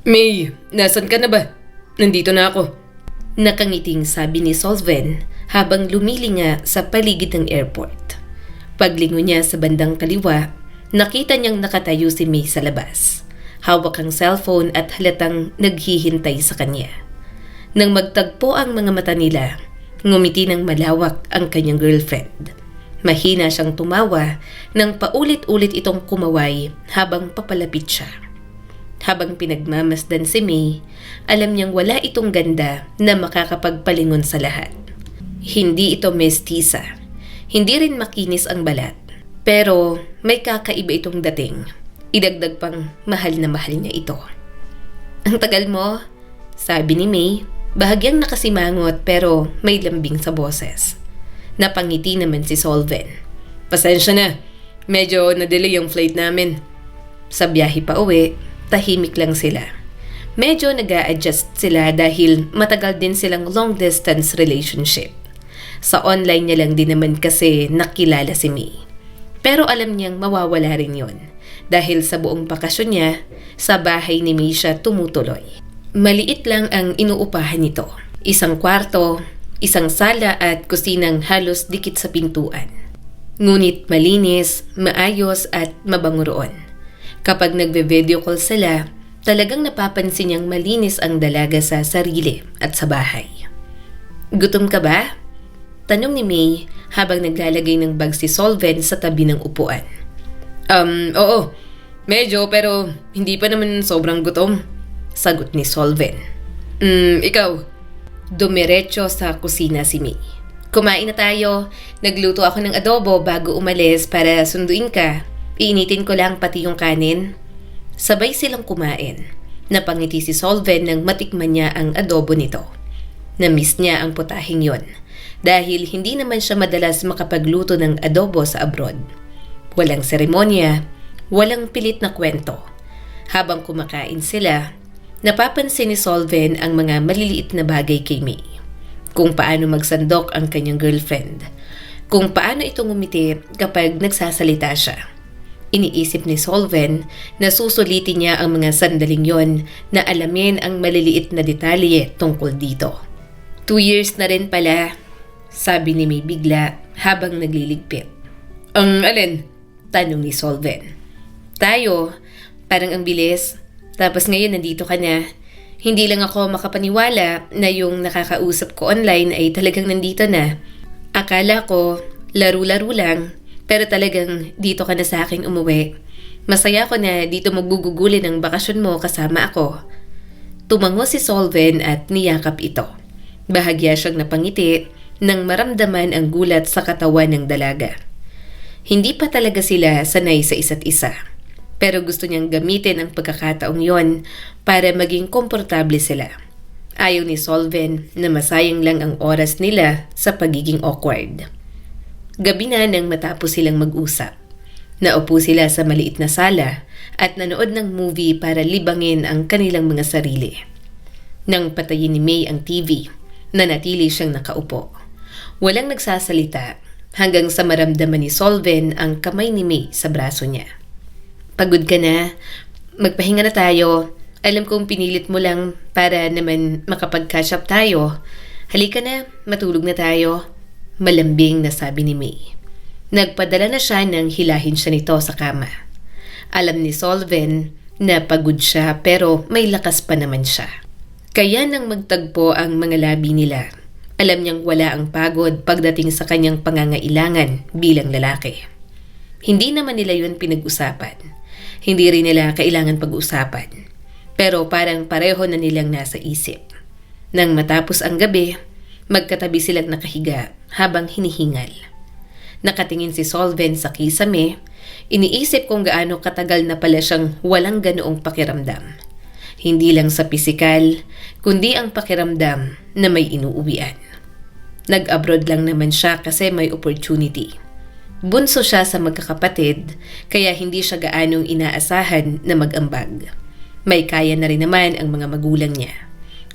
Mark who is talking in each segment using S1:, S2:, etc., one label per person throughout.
S1: May, nasan ka na ba? Nandito na ako. Nakangiting sabi ni Solven habang lumilinga sa paligid ng airport. Paglingon niya sa bandang kaliwa, nakita niyang nakatayo si May sa labas. Hawak ang cellphone at halatang naghihintay sa kanya. Nang magtagpo ang mga mata nila, ngumiti ng malawak ang kanyang girlfriend. Mahina siyang tumawa nang paulit-ulit itong kumaway habang papalapit siya. Habang pinagmamasdan si May, alam niyang wala itong ganda na makakapagpalingon sa lahat. Hindi ito mestiza. Hindi rin makinis ang balat. Pero may kakaiba itong dating. Idagdag pang mahal na mahal niya ito. Ang tagal mo, sabi ni May, bahagyang nakasimangot pero may lambing sa boses. Napangiti naman si Solven. Pasensya na, medyo na-delay yung flight namin. Sa biyahe pa uwi, tahimik lang sila. Medyo nag-a-adjust sila dahil matagal din silang long-distance relationship. Sa online niya lang din naman kasi nakilala si May. Pero alam niyang mawawala rin yon dahil sa buong bakasyon niya, sa bahay ni May siya tumutuloy. Maliit lang ang inuupahan nito. Isang kwarto, isang sala at kusinang halos dikit sa pintuan. Ngunit malinis, maayos at mabango roon. Kapag nagbe-video call sila, talagang napapansin niyang malinis ang dalaga sa sarili at sa bahay. Gutom ka ba? Tanong ni May habang naglalagay ng bag si Solven sa tabi ng upuan. Oo. Medyo pero hindi pa naman sobrang gutom. Sagot ni Solven. Ikaw? Dumiretso sa kusina si May. Kumain na tayo. Nagluto ako ng adobo bago umalis para sunduin ka. Iinitin ko lang pati yung kanin. Sabay silang kumain. Napangiti si Solven nang matikman niya ang adobo nito. Na-miss niya ang putahing yon dahil hindi naman siya madalas makapagluto ng adobo sa abroad. Walang seremonya, walang pilit na kwento. Habang kumakain sila, napapansin ni Solven ang mga maliliit na bagay kay May. Kung paano magsandok ang kanyang girlfriend. Kung paano ito ngumiti kapag nagsasalita siya. Iniisip ni Solven na susulitin niya ang mga sandaling yon na alamin ang maliliit na detalye tungkol dito. 2 years na rin pala, sabi ni May bigla habang nagliligpit. Ang alin? Tanong ni Solven. Tayo, parang ang bilis. Tapos ngayon nandito ka na. Hindi lang ako makapaniwala na yung nakakausap ko online ay talagang nandito na. Akala ko, laro-laro lang. Pero talagang dito ka na sa akin umuwi. Masaya ko na dito magugugulin ang bakasyon mo kasama ako. Tumango si Solven at niyakap ito. Bahagya siyang napangiti nang maramdaman ang gulat sa katawan ng dalaga. Hindi pa talaga sila sanay sa isa't isa. Pero gusto niyang gamitin ang pagkakataong yon para maging komportable sila. Ayaw ni Solven na masayang lang ang oras nila sa pagiging awkward. Gabi na nang matapos silang mag-usap. Naupo sila sa maliit na sala at nanood ng movie para libangin ang kanilang mga sarili. Nang patayin ni May ang TV, nanatili siyang nakaupo. Walang nagsasalita hanggang sa maramdaman ni Solven ang kamay ni May sa braso niya. Pagod ka na? Magpahinga na tayo. Alam kong pinilit mo lang para naman makapag-catch up tayo. Halika na, matulog na tayo. Malambing na sabi ni May. Nagpadala na siya nang hilahin siya nito sa kama. Alam ni Solven na pagod siya pero may lakas pa naman siya. Kaya nang magtagpo ang mga labi nila, alam niyang wala ang pagod pagdating sa kanyang pangangailangan bilang lalaki. Hindi naman nila yun pinag-usapan. Hindi rin nila kailangan pag-usapan. Pero parang pareho na nilang nasa isip. Nang matapos ang gabi, magkatabi silang nakahiga habang hinihingal. Nakatingin si Solven sa kisame, iniisip kung gaano katagal na pala siyang walang ganoong pakiramdam. Hindi lang sa pisikal, kundi ang pakiramdam na may inuuwian. Nag-abroad lang naman siya kasi may opportunity. Bunso siya sa magkakapatid, kaya hindi siya gaanong inaasahan na mag-ambag. May kaya na rin naman ang mga magulang niya.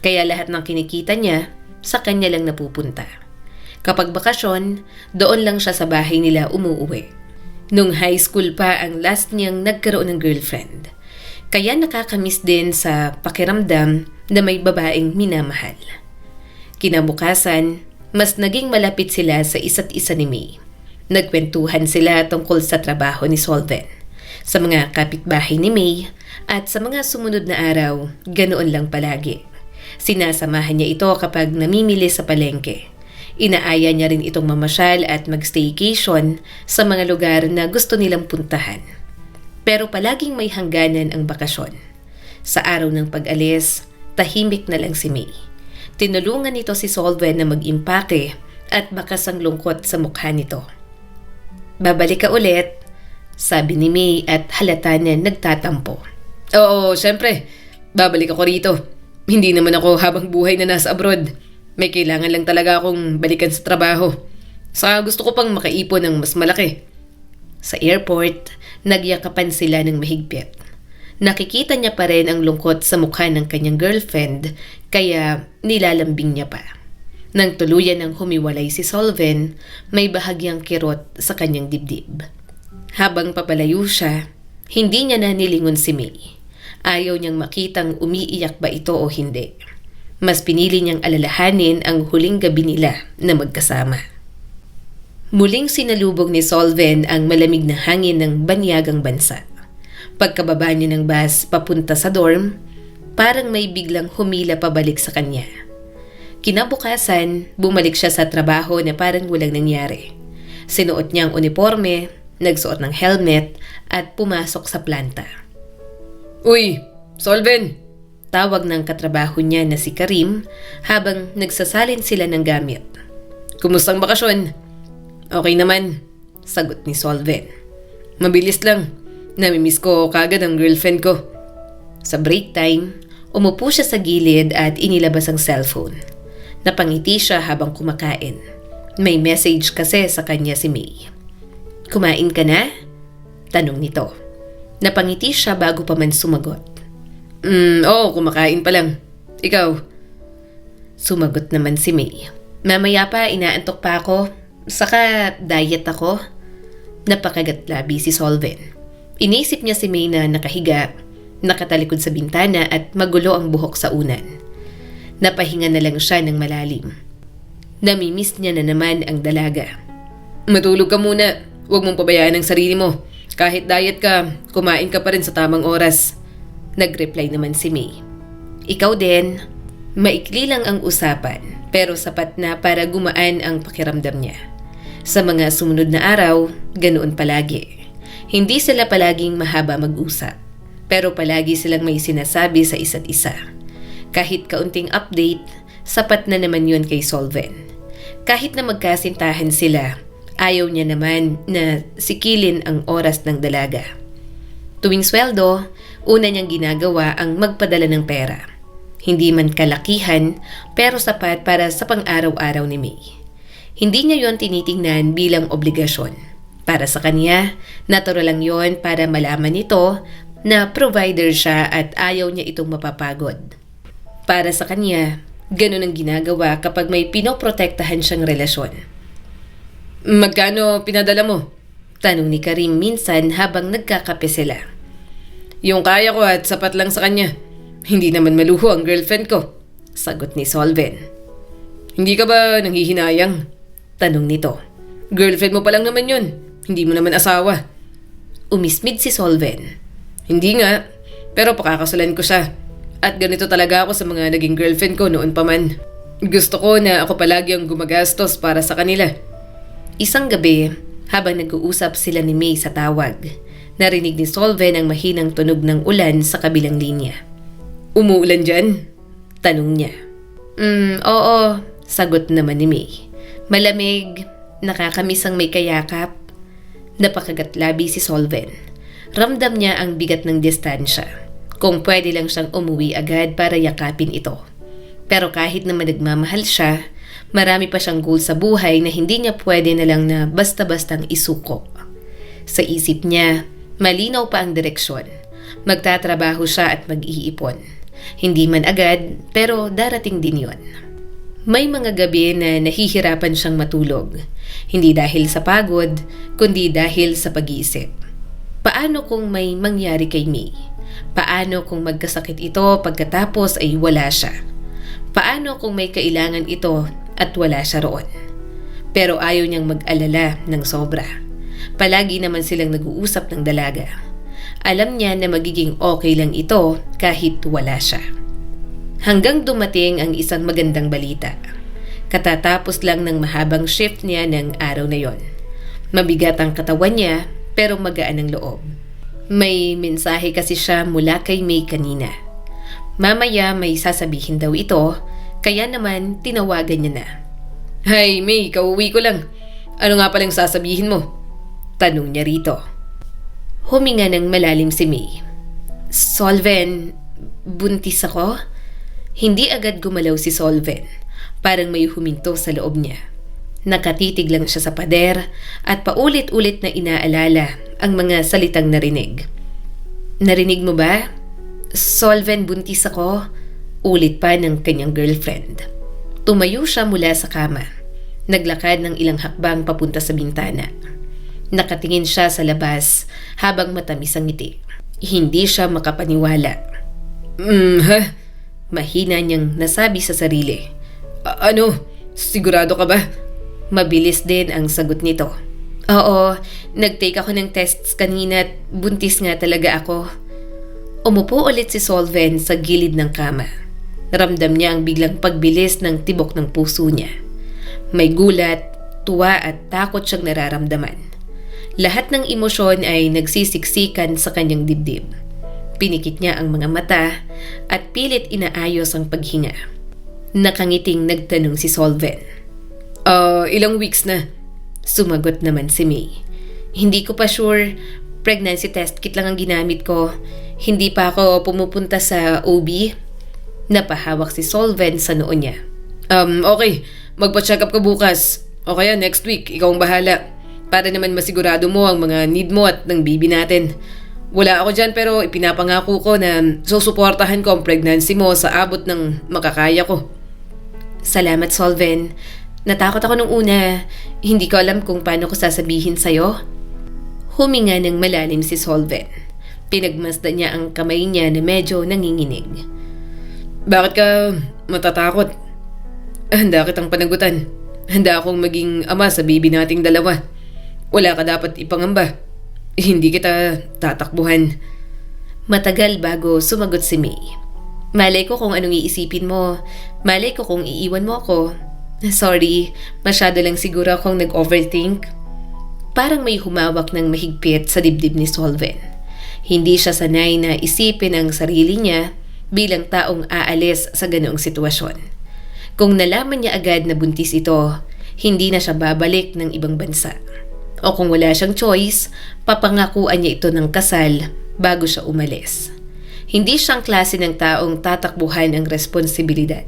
S1: Kaya lahat ng kinikita niya, sa kanya lang napupunta. Kapag bakasyon, doon lang siya sa bahay nila umuuwi. Nung high school pa ang last niyang nagkaroon ng girlfriend. Kaya nakakamiss din sa pakiramdam na may babaeng minamahal. Kinabukasan, mas naging malapit sila sa isa't isa ni May. Nagkwentuhan sila tungkol sa trabaho ni Solven, sa mga kapitbahay ni May, at sa mga sumunod na araw, ganoon lang palagi. Sinasamahan niya ito kapag namimili sa palengke. Inaaya niya rin itong mamasyal at mag-staycation sa mga lugar na gusto nilang puntahan. Pero palaging may hangganan ang bakasyon. Sa araw ng pag-alis, tahimik na lang si May. Tinulungan nito si Solven na mag-impake at bakas ang lungkot sa mukha nito. "Babalik ka ulit," sabi ni May at halata na nagtatampo. "Oo, syempre. Babalik ako rito. Hindi naman ako habang buhay na nasa abroad. May kailangan lang talaga akong balikan sa trabaho. Saka gusto ko pang makaipon ng mas malaki." Sa airport, nagyakapan sila ng mahigpit. Nakikita niya pa rin ang lungkot sa mukha ng kanyang girlfriend, kaya nilalambing niya pa. Nang tuluyan ng humiwalay si Solven, may bahagyang kirot sa kanyang dibdib. Habang papalayo siya, hindi niya na nilingon si May. Ayaw niyang makitang umiiyak ba ito o hindi. Mas pinili niyang alalahanin ang huling gabi nila na magkasama. Muling sinalubog ni Solven ang malamig na hangin ng banyagang bansa. Pagkababa niya ng bus papunta sa dorm, parang may biglang humila pabalik sa kanya. Kinabukasan, bumalik siya sa trabaho na parang walang nangyari. Sinuot niya ang uniforme, nagsuot ng helmet at pumasok sa planta. "Uy, Solven!" Tawag ng katrabaho niya na si Karim habang nagsasalin sila ng gamit. "Kumusta ang bakasyon?" "Okay naman," sagot ni Solven. "Mabilis lang. Namimiss ko kagad ang girlfriend ko." Sa break time, umupo siya sa gilid at inilabas ang cellphone. Napangiti siya habang kumakain. May message kasi sa kanya si May. "Kumain ka na?" tanong nito. Napangiti siya bago pa man sumagot. Oo, kumakain pa lang. Ikaw?" Sumagot naman si May. "Mamaya pa, inaantok pa ako. Saka diet ako." Napakagatlabi si Solven. Inisip niya si May na nakahiga, nakatalikod sa bintana at magulo ang buhok sa unan. Napahinga na lang siya ng malalim. Namimiss niya na naman ang dalaga. "Matulog ka muna. Huwag mong pabayaan ang sarili mo. Kahit diet ka, kumain ka pa rin sa tamang oras." Nag-reply naman si May. "Ikaw din." Maikli lang ang usapan, pero sapat na para gumaan ang pakiramdam niya. Sa mga sumunod na araw, ganoon palagi. Hindi sila palaging mahaba mag-usap, pero palagi silang may sinasabi sa isa't isa. Kahit kaunting update, sapat na naman yun kay Solven. Kahit na magkasintahan sila, ayaw niya naman na sikilin ang oras ng dalaga. Tuwing sweldo, una niyang ginagawa ang magpadala ng pera. Hindi man kalakihan, pero sapat para sa pang-araw-araw ni May. Hindi niya yon tinitingnan bilang obligasyon. Para sa kanya, natural lang yon para malaman nito na provider siya at ayaw niya itong mapapagod. Para sa kanya, ganun ang ginagawa kapag may pinoprotektahan siyang relasyon. "Magkano pinadala mo?" tanong ni Karim minsan habang nagkakape sila. "Yung kaya ko at sapat lang sa kanya. Hindi naman maluho ang girlfriend ko," sagot ni Solven. "Hindi ka ba nanghihinayang?" tanong nito. "Girlfriend mo pa lang naman yun. Hindi mo naman asawa." Umismid si Solven. "Hindi nga, pero pakakasalan ko siya. At ganito talaga ako sa mga naging girlfriend ko noon pa man. Gusto ko na ako palagi ang gumagastos para sa kanila." Isang gabi, habang nag-uusap sila ni May sa tawag, narinig ni Solven ang mahinang tunog ng ulan sa kabilang linya. "Umuulan dyan?" tanong niya. Oo," sagot naman ni May. "Malamig, nakakamiss ang may kayakap." Napakagatlabi si Solven. Ramdam niya ang bigat ng distansya. Kung pwede lang siyang umuwi agad para yakapin ito. Pero kahit naman nagmamahal siya, marami pa siyang goal sa buhay na hindi niya pwede na lang na basta-bastang isuko. Sa isip niya, malinaw pa ang direksyon. Magtatrabaho siya at mag-iipon. Hindi man agad, pero darating din yon. May mga gabi na nahihirapan siyang matulog. Hindi dahil sa pagod, kundi dahil sa pag-iisip. Paano kung may mangyari kay May? Paano kung magkasakit ito pagkatapos ay wala siya? Paano kung may kailangan ito at wala siya roon? Pero ayaw niyang mag-alala ng sobra. Palagi naman silang nag-uusap ng dalaga. Alam niya na magiging okay lang ito kahit wala siya. Hanggang dumating ang isang magandang balita. Katatapos lang ng mahabang shift niya ng araw na yon. Mabigat ang katawan niya pero magaan ang loob. May mensahe kasi siya mula kay May kanina. Mamaya may sasabihin daw ito, kaya naman tinawagan niya na. "Hi May, kauwi ko lang. Ano nga palang sasabihin mo?" Tanong niya rito. Huminga ng malalim si May. "Solven, buntis ako?" Hindi agad gumalaw si Solven. Parang may huminto sa loob niya. Nakatitig lang siya sa pader at paulit-ulit na inaalala ang mga salitang narinig. "Narinig mo ba? Solven, buntis ako." Ulit pa ng kanyang girlfriend. Tumayo siya mula sa kama. Naglakad ng ilang hakbang papunta sa bintana. Nakatingin siya sa labas habang matamis ang ngiti. Hindi siya makapaniwala. Ha? Mahina niyang nasabi sa sarili. Ano? Sigurado ka ba?" Mabilis din ang sagot nito. "Oo, nag-take ako ng tests kanina at buntis nga talaga ako." Umupo ulit si Solven sa gilid ng kama. Ramdam niya ang biglang pagbilis ng tibok ng puso niya. May gulat, tuwa at takot siyang nararamdaman. Lahat ng emosyon ay nagsisiksikan sa kanyang dibdib. Pinikit niya ang mga mata at pilit inaayos ang paghinga. Nakangiting nagtanong si Solven. Ilang weeks na?" Sumagot naman si May. "Hindi ko pa sure. Pregnancy test kit lang ang ginamit ko. Hindi pa ako pumupunta sa OB." Napahawak si Solven sa noo niya. Okay. Magpa-check up ka bukas. O kaya next week, ikaw ang bahala. Para naman masigurado mo ang mga need mo at ng baby natin. Wala ako dyan pero ipinapangako ko na susuportahan ko ang pregnancy mo sa abot ng makakaya ko." "Salamat, Solven. Natakot ako nung una. Hindi ko alam kung paano ko sasabihin sa'yo." Huminga ng malalim si Solven. Pinagmasdan niya ang kamay niya na medyo nanginginig. "Bakit ka matatakot? Handa kitang panagutan. Handa akong maging ama sa baby nating dalawa. Wala ka dapat ipangamba. Hindi kita tatakbuhan." Matagal bago sumagot si May. "Malay ko kung anong iisipin mo. Malay ko kung iiwan mo ako. Sorry, masyado lang siguro akong nag-overthink." Parang may humawak ng mahigpit sa dibdib ni Solven. Hindi siya sanay na isipin ang sarili niya bilang taong aalis sa ganoong sitwasyon. Kung nalaman niya agad na buntis ito, hindi na siya babalik ng ibang bansa. O kung wala siyang choice, papangakuan niya ito ng kasal bago siya umalis. Hindi siyang klase ng taong tatakbuhan ang responsibilidad.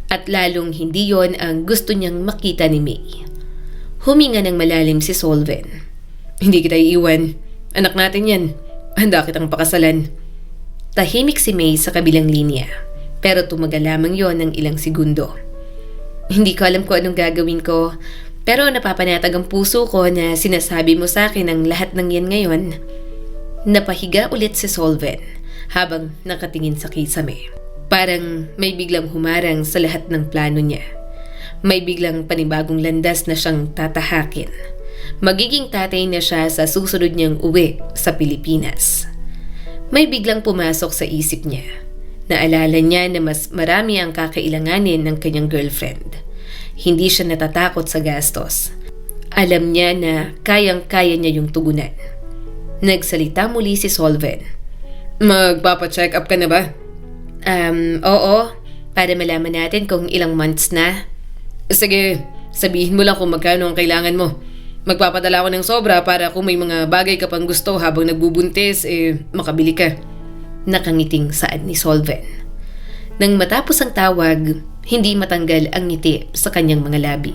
S1: At lalong hindi yon ang gusto niyang makita ni May. Huminga ng malalim si Solven. "Hindi kita iiwan. Anak natin yan. Handa kitang pakasalan." Tahimik si May sa kabilang linya. Pero tumagal lamang yon ng ilang segundo. "Hindi ko alam kung anong gagawin ko. Pero napapanatag ang puso ko na sinasabi mo sa akin ang lahat ng yan ngayon." Napahiga ulit si Solven habang nakatingin sa kisame. Parang may biglang humarang sa lahat ng plano niya. May biglang panibagong landas na siyang tatahakin. Magiging tatay na siya sa susunod niyang uwi sa Pilipinas. May biglang pumasok sa isip niya. Naalala niya na mas marami ang kakailanganin ng kanyang girlfriend. Hindi siya natatakot sa gastos. Alam niya na kayang-kaya niya yung tugunan. Nagsalita muli si Solven. "Magpapa-check up ka na ba?" Oo. Para malaman natin kung ilang months na." "Sige, sabihin mo lang kung magkano ang kailangan mo. Magpapadala ako ng sobra para kung may mga bagay ka pang gusto habang nagbubuntis, makabili ka." Nakangiting saad ni Solven. Nang matapos ang tawag, hindi matanggal ang ngiti sa kanyang mga labi.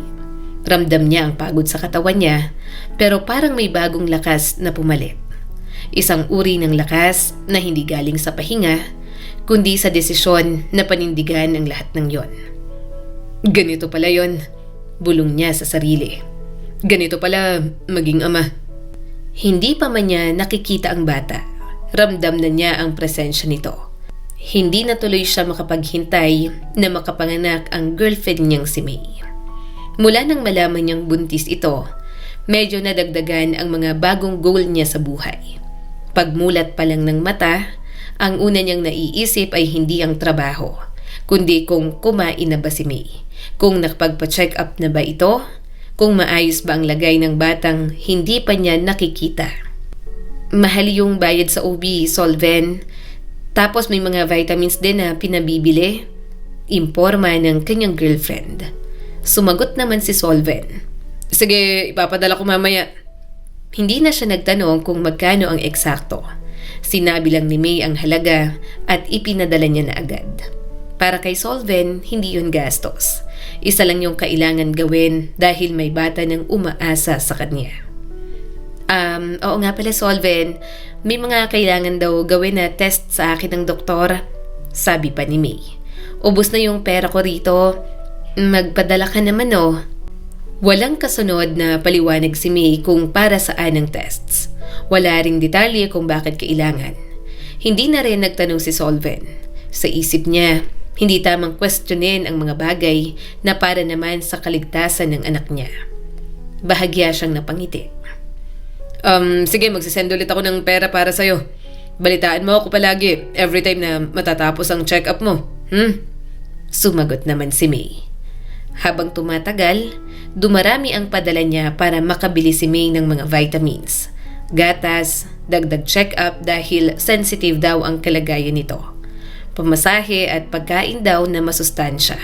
S1: Ramdam niya ang pagod sa katawan niya, pero parang may bagong lakas na pumalit. Isang uri ng lakas na hindi galing sa pahinga, kundi sa desisyon na panindigan ang lahat ng yon. "Ganito pala yon," bulong niya sa sarili. "Ganito pala maging ama." Hindi pa man niya nakikita ang bata. Ramdam na niya ang presensya nito. Hindi na tuloy siya makapaghintay na makapanganak ang girlfriend niyang si May. Mula nang malaman niyang buntis ito, medyo nadagdagan ang mga bagong goal niya sa buhay. Pagmulat pa lang ng mata, ang una niyang naiisip ay hindi ang trabaho, kundi kung kumain na ba si May, kung nakapagpa-check up na ba ito, kung maayos ba ang lagay ng batang hindi pa niya nakikita. Mahal yung bayad sa OB, Solven. Tapos may mga vitamins din na pinabibili. Imporma ng kanyang girlfriend. Sumagot naman si Solven. Sige, ipapadala ko mamaya. Hindi na siya nagtanong kung magkano ang eksakto. Sinabi lang ni May ang halaga at ipinadala niya na agad. Para kay Solven, hindi yun gastos. Isa lang yung kailangan gawin dahil may bata nang umaasa sa kanya. Oo nga pala Solven, may mga kailangan daw gawin na test sa akin ng doktor. Sabi pa ni May. Ubus na yung pera ko rito. Magpadala ka naman oh. Walang kasunod na paliwanag si May kung para saan ang tests. Wala ring detalye kung bakit kailangan. Hindi na rin nagtanong si Solven. Sa isip niya, hindi tamang questionin ang mga bagay na para naman sa kaligtasan ng anak niya. Bahagya siyang napangiti. Sige, magsisend ulit ako ng pera para sa'yo. Balitaan mo ako palagi every time na matatapos ang check-up mo. Sumagot naman si May. Habang tumatagal, dumarami ang padala niya para makabili si May ng mga vitamins, gatas, dagdag check-up dahil sensitive daw ang kalagayan nito, pamasahe at pagkain daw na masustansya.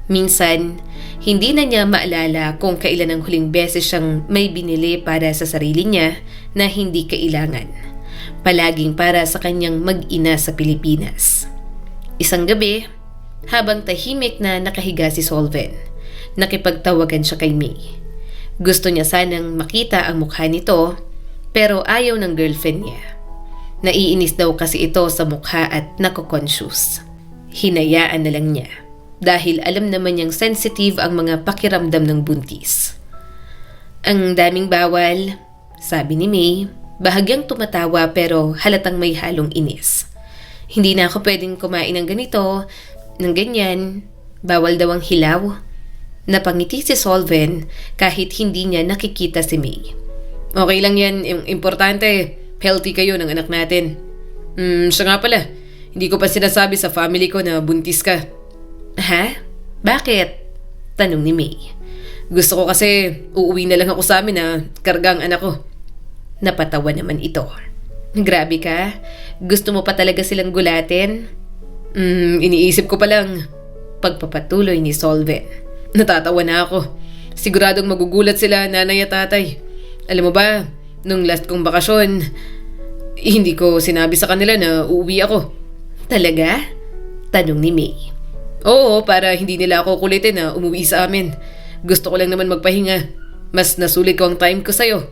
S1: Minsan, hindi na niya maalala kung kailan ang huling beses siyang may binili para sa sarili niya na hindi kailangan. Palaging para sa kanyang mag-ina sa Pilipinas. Isang gabi, habang tahimik na nakahiga si Solven, nakipagtawagan siya kay May. Gusto niya sanang makita ang mukha nito, pero ayaw ng girlfriend niya. Naiinis daw kasi ito sa mukha at nako-conscious. Hinayaan na lang niya, dahil alam naman niyang sensitive ang mga pakiramdam ng buntis. Ang daming bawal, sabi ni May, bahagyang tumatawa pero halatang may halong inis. Hindi na ako pwedeng kumain ng ganito, ng ganyan, bawal daw ang hilaw. Napangiti si Solven kahit hindi niya nakikita si May. Okay lang yan, importante, healthy kayo ng anak natin. Siya nga pala, hindi ko pa sinasabi sa family ko na buntis ka. Ha? Bakit? Tanong ni May. Gusto ko kasi uuwi na lang ako sa amin na karga ang anak ko. Napatawa naman ito. Grabe ka, gusto mo pa talaga silang gulatin? Iniisip ko pa lang. Pagpapatuloy ni Solven. Natatawa na ako. Siguradong magugulat sila nanay at tatay. Alam mo ba, nung last kong bakasyon, hindi ko sinabi sa kanila na uuwi ako. Talaga? Tanong ni May. Oo, para hindi nila ako kulitin na umuwi sa amin. Gusto ko lang naman magpahinga. Mas nasulit ko ang time ko sa'yo.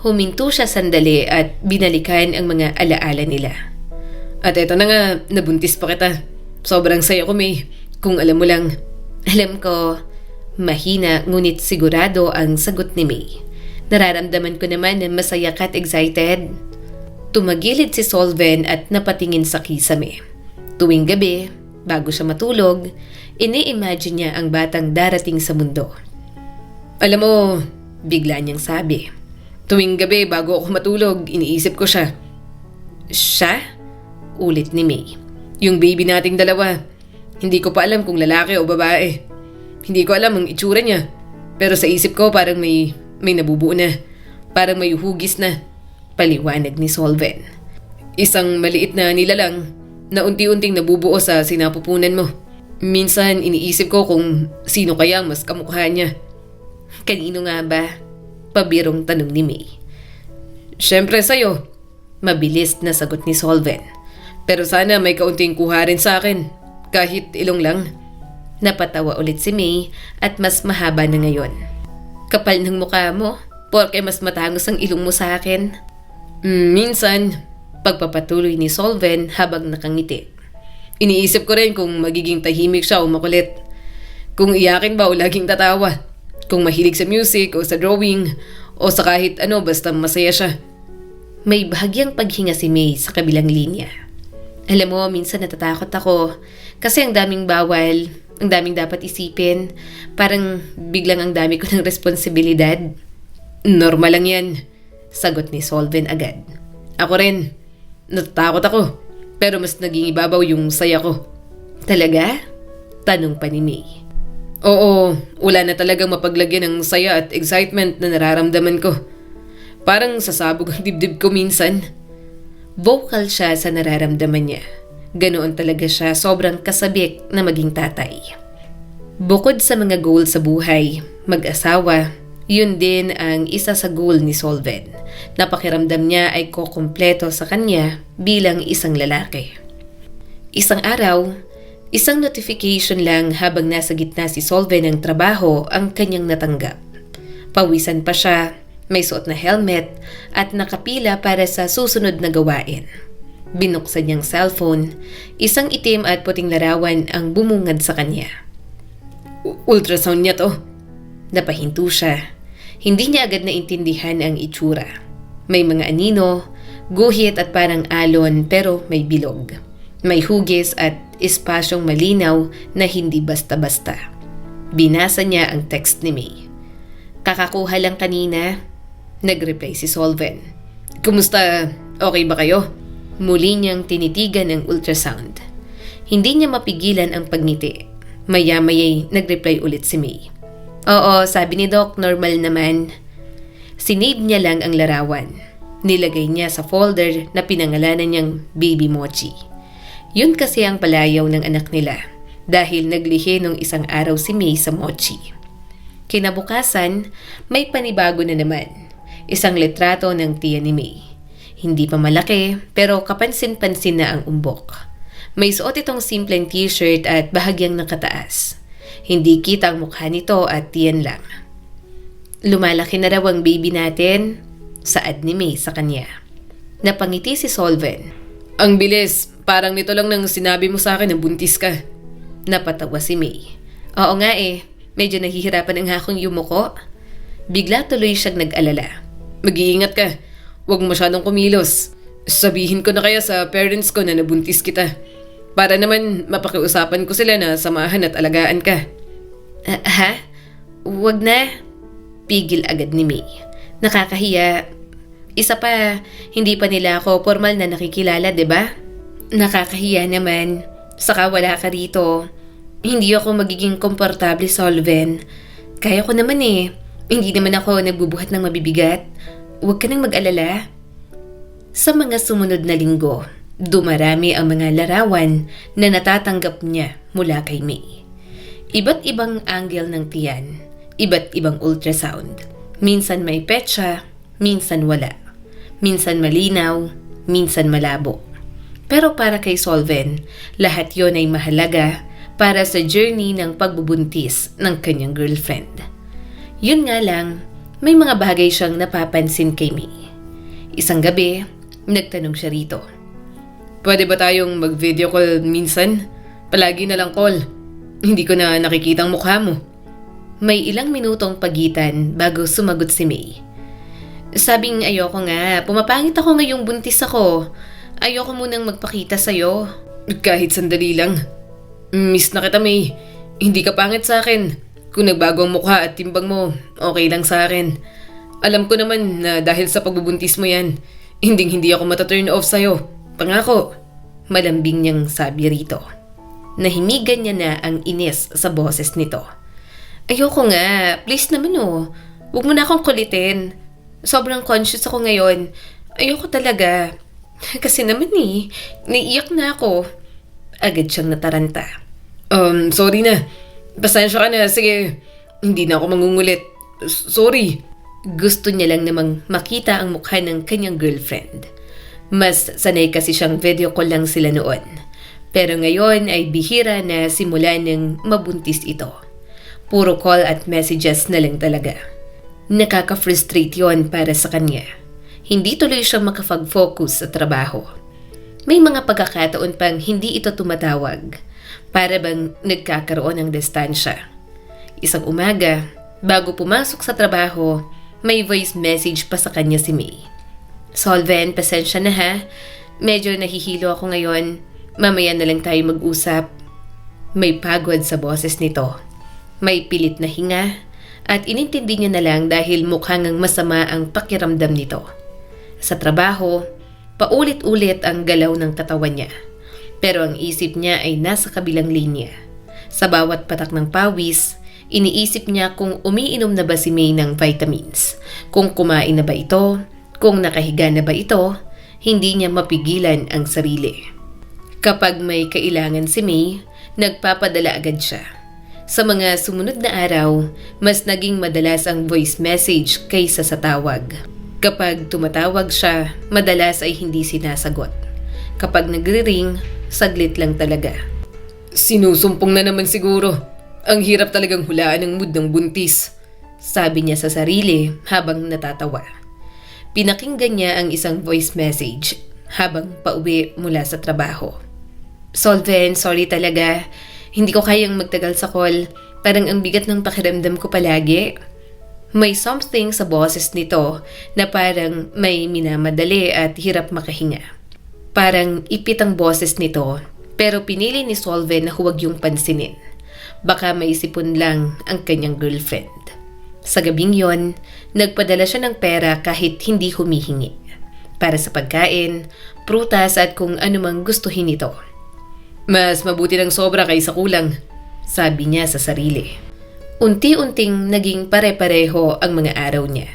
S1: Huminto siya sandali at binalikan ang mga alaala nila. At eto na nga, nabuntis pa kita. Sobrang saya ko, May. Kung alam mo lang. Alam ko, mahina ngunit sigurado ang sagot ni May. Nararamdaman ko naman na masaya ka at excited. Tumagilid si Solven at napatingin sa kisame. Tuwing gabi, bago siya matulog, ini-imagine niya ang batang darating sa mundo. Alam mo, bigla niyang sabi. Tuwing gabi bago ako matulog, iniisip ko siya. Siya? Ulit ni May. Yung baby nating dalawa. Hindi ko pa alam kung lalaki o babae. Hindi ko alam ang itsura niya. Pero sa isip ko parang may nabubuo na. Parang may hugis na. Paliwanag ni Solven. Isang maliit na nilalang na unti-unting nabubuo sa sinapupunan mo. Minsan iniisip ko kung sino kaya ang mas kamukha niya. Kanino nga ba? Pabirong tanong ni May. Siyempre sa'yo. Mabilis na sagot ni Solven. Pero sana may kaunting kuha rin sa akin. Kahit ilong lang. Napatawa ulit si May at mas mahaba na ngayon. Kapal ng mukha mo, porke mas matangos ang ilong mo sa akin. Minsan, pagpapatuloy ni Solven habang nakangiti. Iniisip ko rin kung magiging tahimik siya o makulit. Kung iyakin ba o laging tatawa. Kung mahilig sa music o sa drawing o sa kahit ano basta masaya siya. May bahagyang paghinga si May sa kabilang linya. Alam mo, minsan natatakot ako kasi ang daming bawal, ang daming dapat isipin. Parang biglang ang dami ko ng responsibilidad. Normal lang yan, sagot ni Solven agad. Ako rin, natatakot ako, pero mas naging ibabaw yung saya ko. Talaga? Tanong pa ni May. Oo, wala na talagang mapaglagyan ng saya at excitement na nararamdaman ko. Parang sasabog ang dibdib ko minsan. Vocal siya sa nararamdaman niya. Ganoon talaga siya, sobrang kasabik na maging tatay. Bukod sa mga goal sa buhay, mag-asawa, yun din ang isa sa goal ni Solven. Napakiramdam niya ay kukumpleto sa kanya bilang isang lalaki. Isang araw, isang notification lang habang nasa gitna si Solven ng trabaho ang kanyang natanggap. Pawisan pa siya, may suot na helmet at nakapila para sa susunod na gawain. Binuksan niyang cellphone, isang itim at puting larawan ang bumungad sa kanya. Ultrasound niya to. Napahinto siya. Hindi niya agad naintindihan ang itsura. May mga anino, guhit at parang alon pero may bilog. May hugis at espasyong malinaw na hindi basta-basta. Binasa niya ang text ni May. Kakakuha lang kanina. Nag-reply si Solven. Kumusta? Okay ba kayo? Muli niyang tinitigan ang ultrasound. Hindi niya mapigilan ang pagngiti. Maya-maya'y nag-reply ulit si May. Oo, sabi ni Doc, normal naman. Sinave niya lang ang larawan. Nilagay niya sa folder na pinangalanan niyang Baby Mochi. Yun kasi ang palayaw ng anak nila dahil naglihi nung isang araw si May sa Mochi. Kinabukasan, may panibago na naman. Isang litrato ng tiya ni May. Hindi pa malaki pero kapansin-pansin na ang umbok. May suot itong simpleng t-shirt at bahagyang nakataas. Hindi kita ang mukha nito at tiyan lang. Lumalaki na raw ang baby natin, saad ni May sa kanya. Napangiti si Solven. Ang bilis, parang nito lang nang sinabi mo sa akin na buntis ka. Napatawa si May. Oo nga medyo nahihirapan ang akong yumuko. Bigla tuloy siyang nag-alala. Mag-iingat ka. Huwag masyadong kumilos. Sabihin ko na kaya sa parents ko na nabuntis kita. Para naman mapakiusapan ko sila na samahan at alagaan ka. Ha? Huwag na. Pigil agad ni May. Nakakahiya. Isa pa, hindi pa nila ako formal na nakikilala, 'di ba? Nakakahiya naman. Saka wala ka rito. Hindi ako magiging komportable, Solven. Kaya ko naman Hindi naman ako nagbubuhat ng mabibigat. Huwag ka nang mag-alala. Sa mga sumunod na linggo, dumarami ang mga larawan na natatanggap niya mula kay May. Iba't ibang angle ng tiyan, iba't ibang ultrasound. Minsan may petsa, minsan wala. Minsan malinaw, minsan malabo. Pero para kay Solven, lahat yon ay mahalaga para sa journey ng pagbubuntis ng kanyang girlfriend. Yun nga lang, may mga bagay siyang napapansin kay May. Isang gabi, nagtanong siya rito. Pwede ba tayong mag-video call minsan? Palagi na lang call. Hindi ko na nakikita ang mukha mo. May ilang minutong pagitan bago sumagot si May. Sabing ayoko nga, pumapangit ako ngayong buntis ako. Ayoko munang magpakita sa'yo. Kahit sandali lang. Miss na kita, May. Hindi ka pangit sa akin. Kung nagbago ang mukha at timbang mo, okay lang sa akin. Alam ko naman na dahil sa pagbubuntis mo yan, hindi ako mataturn off sa'yo. Pangako. Malambing niyang sabi rito. Nahimigan niya na ang inis sa boses nito. Ayoko nga, please naman Huwag mo na akong kulitin. Sobrang conscious ako ngayon. Ayoko talaga. Kasi naman naiiyak na ako. Agad siyang nataranta. Sorry na. Pasensya ka na, sige. Hindi na ako mangungulit. Sorry. Gusto niya lang namang makita ang mukha ng kanyang girlfriend. Mas sanay kasi siyang video call lang sila noon. Pero ngayon ay bihira na simula ng mabuntis ito. Puro call at messages na lang talaga. Nakaka-frustrate yon para sa kanya. Hindi tuloy siya makapag-focus sa trabaho. May mga pagkakataon pang hindi ito tumatawag. Para bang nagkakaroon ng distansya. Isang umaga, bago pumasok sa trabaho, may voice message pa sa kanya si May. Solven, pasensya na ha. Medyo nahihilo ako ngayon. Mamaya na lang tayo mag-usap. May pagod sa boses nito. May pilit na hinga at inintindi niya na lang dahil mukhang masama ang pakiramdam nito. Sa trabaho, paulit-ulit ang galaw ng katawan niya. Pero ang isip niya ay nasa kabilang linya. Sa bawat patak ng pawis, iniisip niya kung umiinom na ba si May ng vitamins, kung kumain na ba ito, kung nakahiga na ba ito. Hindi niya mapigilan ang sarili. Kapag may kailangan si May, nagpapadala agad siya. Sa mga sumunod na araw, mas naging madalas ang voice message kaysa sa tawag. Kapag tumatawag siya, madalas ay hindi sinasagot. Kapag nagre-ring, saglit lang talaga. Sinusumpong na naman siguro. Ang hirap talagang hulaan ang mood ng buntis, sabi niya sa sarili habang natatawa. Pinakinggan niya ang isang voice message habang pauwi mula sa trabaho. Solven, sorry talaga. Hindi ko kayang magtagal sa call. Parang ang bigat ng pakiramdam ko palagi. May something sa boses nito na parang may minamadali at hirap makahinga. Parang ipit ang boses nito pero pinili ni Solven na huwag yung pansinin. Baka maisipon lang ang kanyang girlfriend. Sa gabing yon, nagpadala siya ng pera kahit hindi humihingi. Para sa pagkain, prutas at kung anumang gustuhin nito. Mas mabuti ng sobra kaysa kulang, sabi niya sa sarili. Unti-unting naging pare-pareho ang mga araw niya.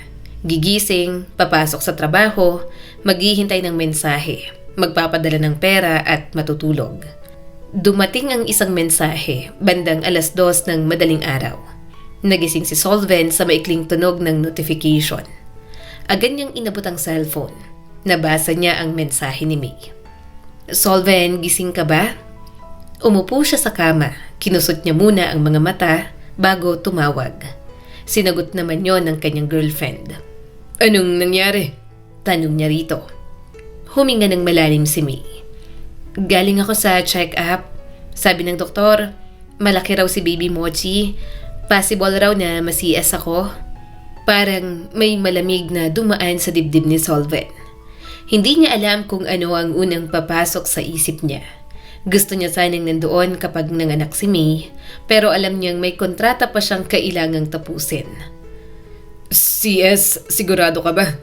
S1: Gigising, papasok sa trabaho, maghihintay ng mensahe, magpapadala ng pera at matutulog. Dumating ang isang mensahe bandang 2:00 ng madaling araw. Nagising si Solven sa maikling tunog ng notification. Agad niyang inabot ang cellphone. Nabasa niya ang mensahe ni May. Solven, gising ka ba? Umupo siya sa kama. Kinusot niya muna ang mga mata bago tumawag. Sinagot naman yon ng kanyang girlfriend. Anong nangyari? Tanong niya rito. Huminga ng malalim si May. Galing ako sa check-up. Sabi ng doktor, malaki raw si baby Mochi. Possible raw na ma-CS ako. Parang may malamig na dumaan sa dibdib ni Solven. Hindi niya alam kung ano ang unang papasok sa isip niya. Gusto niya sanang nandoon kapag nanganak si May, pero alam niyang may kontrata pa siyang kailangang tapusin. CS, sigurado ka ba?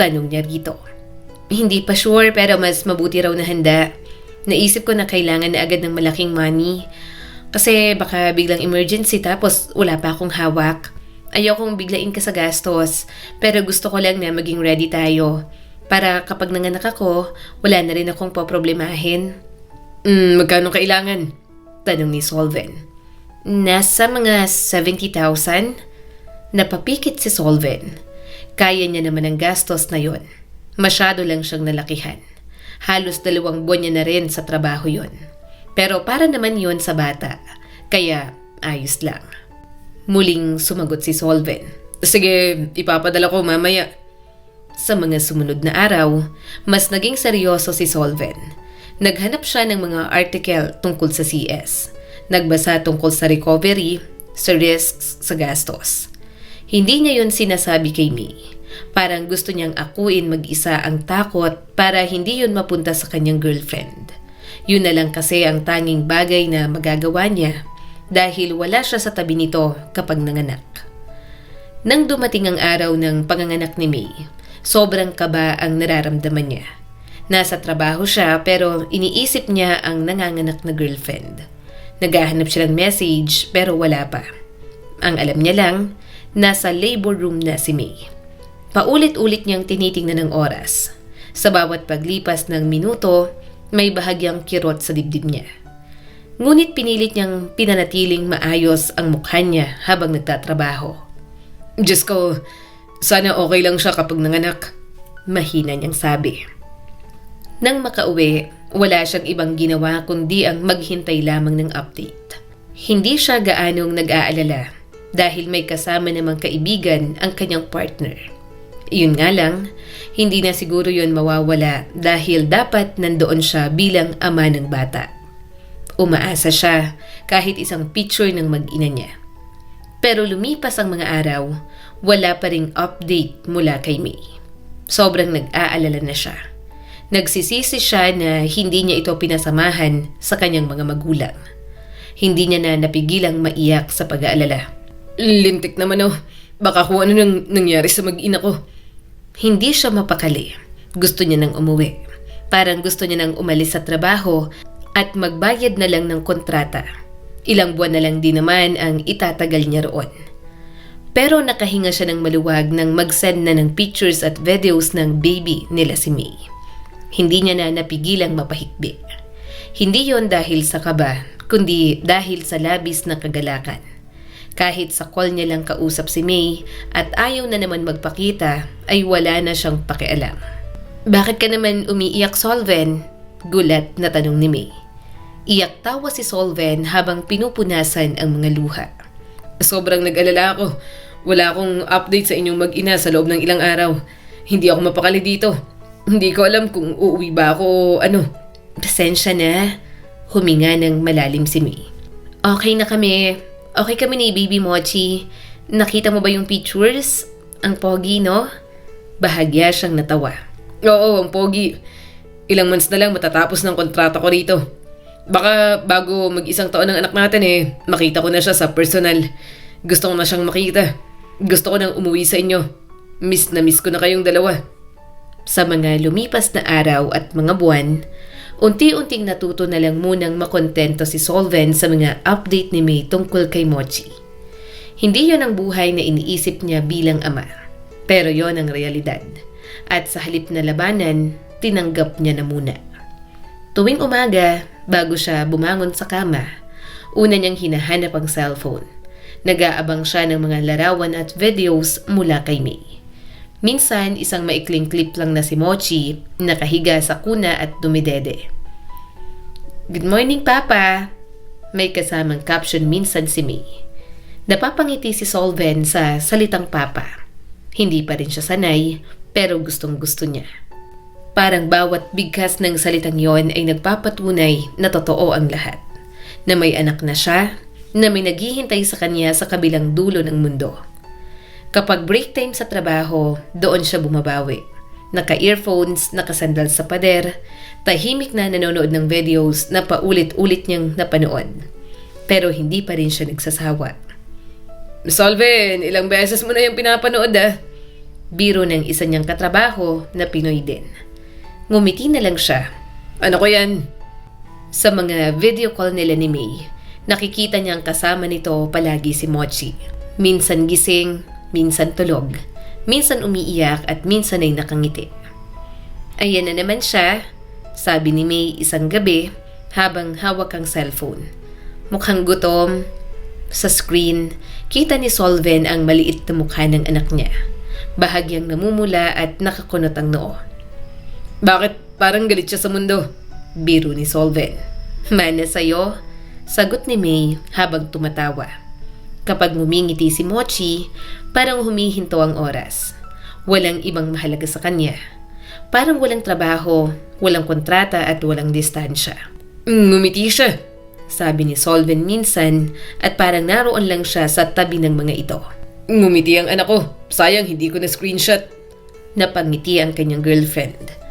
S1: Tanong niya rito. Hindi pa sure pero mas mabuti raw na handa. Naisip ko na kailangan na agad ng malaking money. Kasi baka biglang emergency tapos wala pa akong hawak. Ayokong biglain ka sa gastos, pero gusto ko lang na maging ready tayo. Para kapag nanganak ako, wala na rin akong poproblemahin. Magkano kailangan? Tanong ni Solven. Nasa mga 70,000? Napapikit si Solven. Kaya niya naman ang gastos na yon. Masyado lang siyang nalakihan. Halos 2 buwan niya na rin sa trabaho yon. Pero para naman yon sa bata, kaya ayos lang. Muling sumagot si Solven. Sige, ipapadala ko mamaya. Sa mga sumunod na araw, mas naging seryoso si Solven. Naghanap siya ng mga article tungkol sa CS. Nagbasa tungkol sa recovery, sa risks, sa gastos. Hindi niya yon sinasabi kay May. Parang gusto niyang akuin mag-isa ang takot para hindi yon mapunta sa kanyang girlfriend. Yun na lang kasi ang tanging bagay na magagawa niya dahil wala siya sa tabi nito kapag nanganak. Nang dumating ang araw ng panganganak ni May, sobrang kaba ang nararamdaman niya. Nasa trabaho siya pero iniisip niya ang nanganganak na girlfriend. Naghahanap siya ng message pero wala pa. Ang alam niya lang, nasa labor room na si May. Paulit-ulit niyang tinitingnan ng oras. Sa bawat paglipas ng minuto, may bahagyang kirot sa dibdib niya. Ngunit pinilit niyang pinanatiling maayos ang mukha niya habang nagtatrabaho. Diyos ko, sana okay lang siya kapag nanganak. Mahina niyang sabi. Nang makauwi, wala siyang ibang ginawa kundi ang maghintay lamang ng update. Hindi siya gaanong nag-aalala dahil may kasama namang kaibigan ang kanyang partner. Iyon nga lang, hindi na siguro yun mawawala dahil dapat nandoon siya bilang ama ng bata. Umaasa siya kahit isang picture ng mag-ina niya. Pero lumipas ang mga araw, wala pa ring update mula kay May. Sobrang nag-aalala na siya. Nagsisisi siya na hindi niya ito pinasamahan sa kanyang mga magulang. Hindi niya na napigilang maiyak sa pag-aalala. Lintik naman oh. Baka kung ano nang nangyari sa mag-ina ko. Hindi siya mapakali. Gusto niya nang umuwi. Parang gusto niya nang umalis sa trabaho at magbayad na lang ng kontrata. Ilang buwan na lang din naman ang itatagal niya roon. Pero nakahinga siya ng maluwag nang mag-send na ng pictures at videos ng baby nila si May. Hindi niya na napigilang mapahikbi. Hindi yon dahil sa kaba, kundi dahil sa labis na kagalakan. Kahit sa call niya lang kausap si May at ayaw na naman magpakita, ay wala na siyang pakialam. Bakit ka naman umiiyak, Solven? Gulat na tanong ni May. Iyak tawa si Solven habang pinupunasan ang mga luha. Sobrang nag-alala ako. Wala akong update sa inyong mag-ina sa loob ng ilang araw. Hindi ako mapakali dito. Hindi ko alam kung uuwi ba ako o ano. Pasensya na. Huminga ng malalim si May. Okay na kami. Okay kami ni Baby Mochi. Nakita mo ba yung pictures? Ang pogi, no? Bahagya siyang natawa. Oo, ang pogi. Ilang months na lang matatapos ng kontrata ko rito. Baka bago mag-isang taon ng anak natin makita ko na siya sa personal. Gusto ko na siyang makita. Gusto ko nang umuwi sa inyo. Miss na miss ko na kayong dalawa. Sa mga lumipas na araw at mga buwan, unti-unting natuto na lang munang makontento si Solven sa mga update ni May tungkol kay Mochi. Hindi yon ang buhay na iniisip niya bilang ama. Pero yon ang realidad. At sa halip na labanan, tinanggap niya na muna. Tuwing umaga, bago siya bumangon sa kama, una niyang hinahanap ang cellphone. Nag-aabang siya ng mga larawan at videos mula kay May. Minsan, isang maikling clip lang na si Mochi, nakahiga sa kuna at dumidede. Good morning, Papa! May kasamang caption minsan si May. Napapangiti si Solven sa salitang Papa. Hindi pa rin siya sanay, pero gustong-gusto niya. Parang bawat bigkas ng salitang yon ay nagpapatunay na totoo ang lahat. Na may anak na siya, na may naghihintay sa kanya sa kabilang dulo ng mundo. Kapag break time sa trabaho, doon siya bumabawi. Naka-earphones, nakasandal sa pader, tahimik na nanonood ng videos na paulit-ulit niyang napanood. Pero hindi pa rin siya nagsasawa. Solven, ilang beses mo na yung pinapanood Biro ng isa niyang katrabaho na Pinoy din. Ngumiti na lang siya. Ano ko yan? Sa mga video call nila ni May, nakikita niyang kasama nito palagi si Mochi. Minsan gising, minsan tulog, minsan umiiyak at minsan ay nakangiti. Ayan na naman siya, sabi ni May isang gabi habang hawak ang cellphone. Mukhang gutom. Sa screen, kita ni Solven ang maliit na mukha ng anak niya. Bahagyang namumula at nakakunot ang noo. Bakit parang galit siya sa mundo? Biro ni Solven. Mana sa'yo? Sagot ni May habang tumatawa. Kapag ngumingiti si Mochi, parang humihinto ang oras. Walang ibang mahalaga sa kanya. Parang walang trabaho, walang kontrata at walang distansya. Ngumiti siya, sabi ni Solven minsan at parang naroon lang siya sa tabi ng mga ito. Ngumiti ang anak ko. Sayang hindi ko na screenshot. Napangiti ang kanyang girlfriend.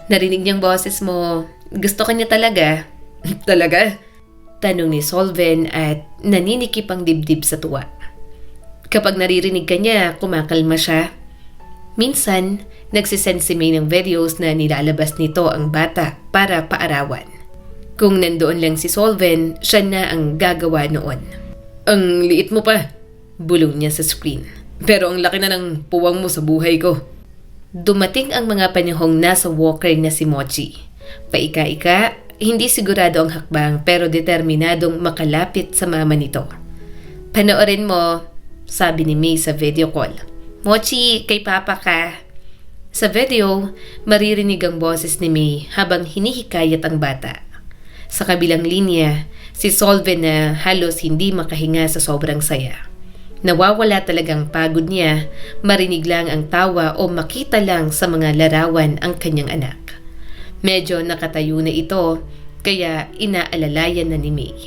S1: Narinig niyang boses mo, gusto ka niya talaga? Talaga? Tanong ni Solven at naninikip ang dibdib sa tuwa. Kapag naririnig ka niya, kumakalma siya. Minsan, nagsisend si May ng videos na nilalabas nito ang bata para paarawan. Kung nandoon lang si Solven, siya na ang gagawa noon. Ang liit mo pa, bulong niya sa screen. Pero ang laki na ng puwang mo sa buhay ko. Dumating ang mga panahong nasa walker na si Mochi. Paika-ika, hindi sigurado ang hakbang pero determinadong makalapit sa mama nito. Panoorin mo, sabi ni May sa video call. Mochi, kay Papa ka. Sa video, maririnig ang boses ni May habang hinihikayat ang bata. Sa kabilang linya, si Solven na halos hindi makahinga sa sobrang saya. Nawawala talagang pagod niya, marinig lang ang tawa o makita lang sa mga larawan ang kanyang anak. Medyo nakatayo na ito, kaya inaalalayan na ni May.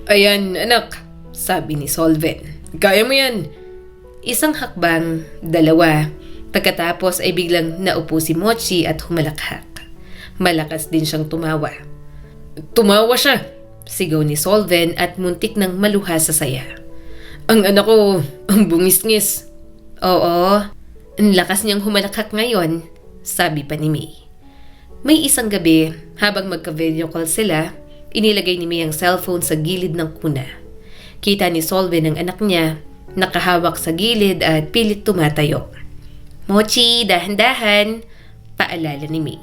S1: Ayan, anak, sabi ni Solven. Kaya mo yan. Isang hakbang, dalawa, Pagkatapos ay biglang naupo si Mochi at humalakhak. Malakas din siyang tumawa. Tumawa siya! Sigaw ni Solven at muntik ng maluha sa saya. Ang anak ko, ang bungis-ngis. Oo, ang lakas niyang humalakhak ngayon, sabi pa ni May. May isang gabi, habang magka-video call sila, inilagay ni May ang cellphone sa gilid ng kuna. Kita ni Solven ang anak niya, nakahawak sa gilid at pilit tumatayo. Mochi, dahan-dahan, paalala ni May.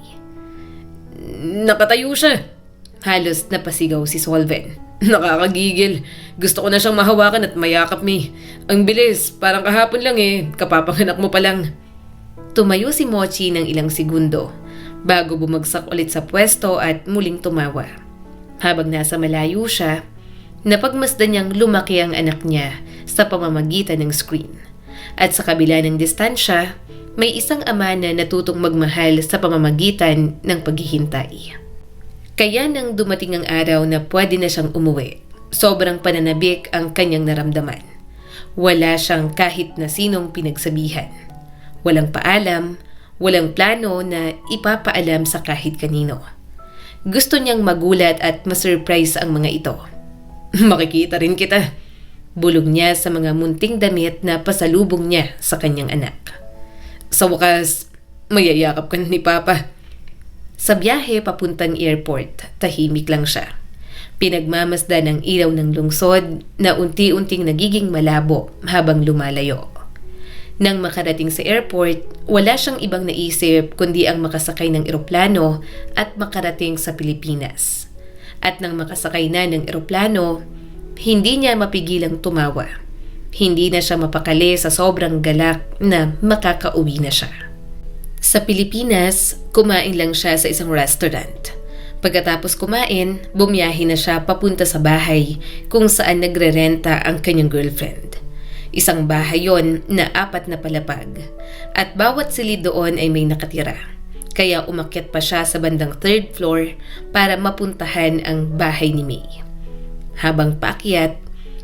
S1: Nakatayo siya. Halos napasigaw si Solven. Nakakagigil. Gusto ko na siyang mahawakan at mayakap, May. Ang bilis, parang kahapon lang kapapanganak mo pa lang. Tumayo si Mochi ng ilang segundo bago bumagsak ulit sa pwesto at muling tumawa. Habang nasa malayo siya, napagmasdan niyang lumaki ang anak niya sa pamamagitan ng screen. At sa kabila ng distansya, may isang ama na natutong magmahal sa pamamagitan ng paghihintay. Kaya nang dumating ang araw na pwede na siyang umuwi, sobrang pananabik ang kanyang naramdaman. Wala siyang kahit na sinong pinagsabihan. Walang paalam, walang plano na ipapaalam sa kahit kanino. Gusto niyang magulat at masurprise ang mga ito. Makikita rin kita. Bulog niya sa mga munting damit na pasalubong niya sa kanyang anak. Sa wakas, mayayakap ka ni Papa. Sa biyahe papuntang airport, tahimik lang siya. Pinagmamasdan ang ilaw ng lungsod na unti-unting nagiging malabo habang lumalayo. Nang makarating sa airport, wala siyang ibang naisip kundi ang makasakay ng eroplano at makarating sa Pilipinas. At nang makasakay na ng eroplano, hindi niya mapigilang tumawa. Hindi na siya mapakali sa sobrang galak na makakauwi na siya. Sa Pilipinas, kumain lang siya sa isang restaurant. Pagkatapos kumain, bumiyahe na siya papunta sa bahay kung saan nagre-renta ang kanyang girlfriend. Isang bahay yon na 4 na palapag at bawat silid doon ay may nakatira. Kaya umakyat pa siya sa bandang 3rd floor para mapuntahan ang bahay ni May. Habang paakyat,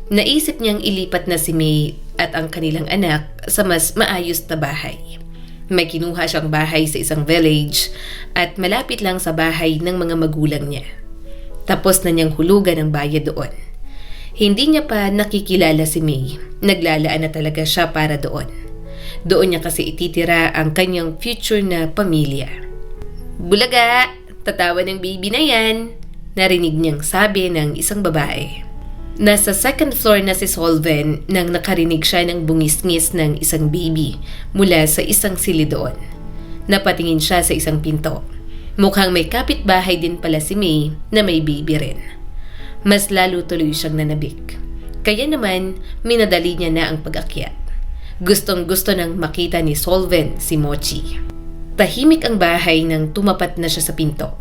S1: naisip niyang ilipat na si May at ang kanilang anak sa mas maayos na bahay. May kinuha siyang bahay sa isang village at malapit lang sa bahay ng mga magulang niya. Tapos na niyang hulugan ang bayad doon. Hindi niya pa nakikilala si May. Naglalaan na talaga siya para doon. Doon niya kasi ititira ang kanyang future na pamilya. Bulaga! Tatawa ng baby na yan! Narinig niyang sabi ng isang babae. Nasa 2nd floor na si Solven nang nakarinig siya ng bungis-ngis ng isang baby mula sa isang silid doon. Napatingin siya sa isang pinto. Mukhang may kapitbahay din pala si May na may baby rin. Mas lalo tuloy siyang nanabik. Kaya naman, minadali niya na ang pag-akyat. Gustong-gusto nang makita ni Solven si Mochi. Tahimik ang bahay nang tumapat na siya sa pinto.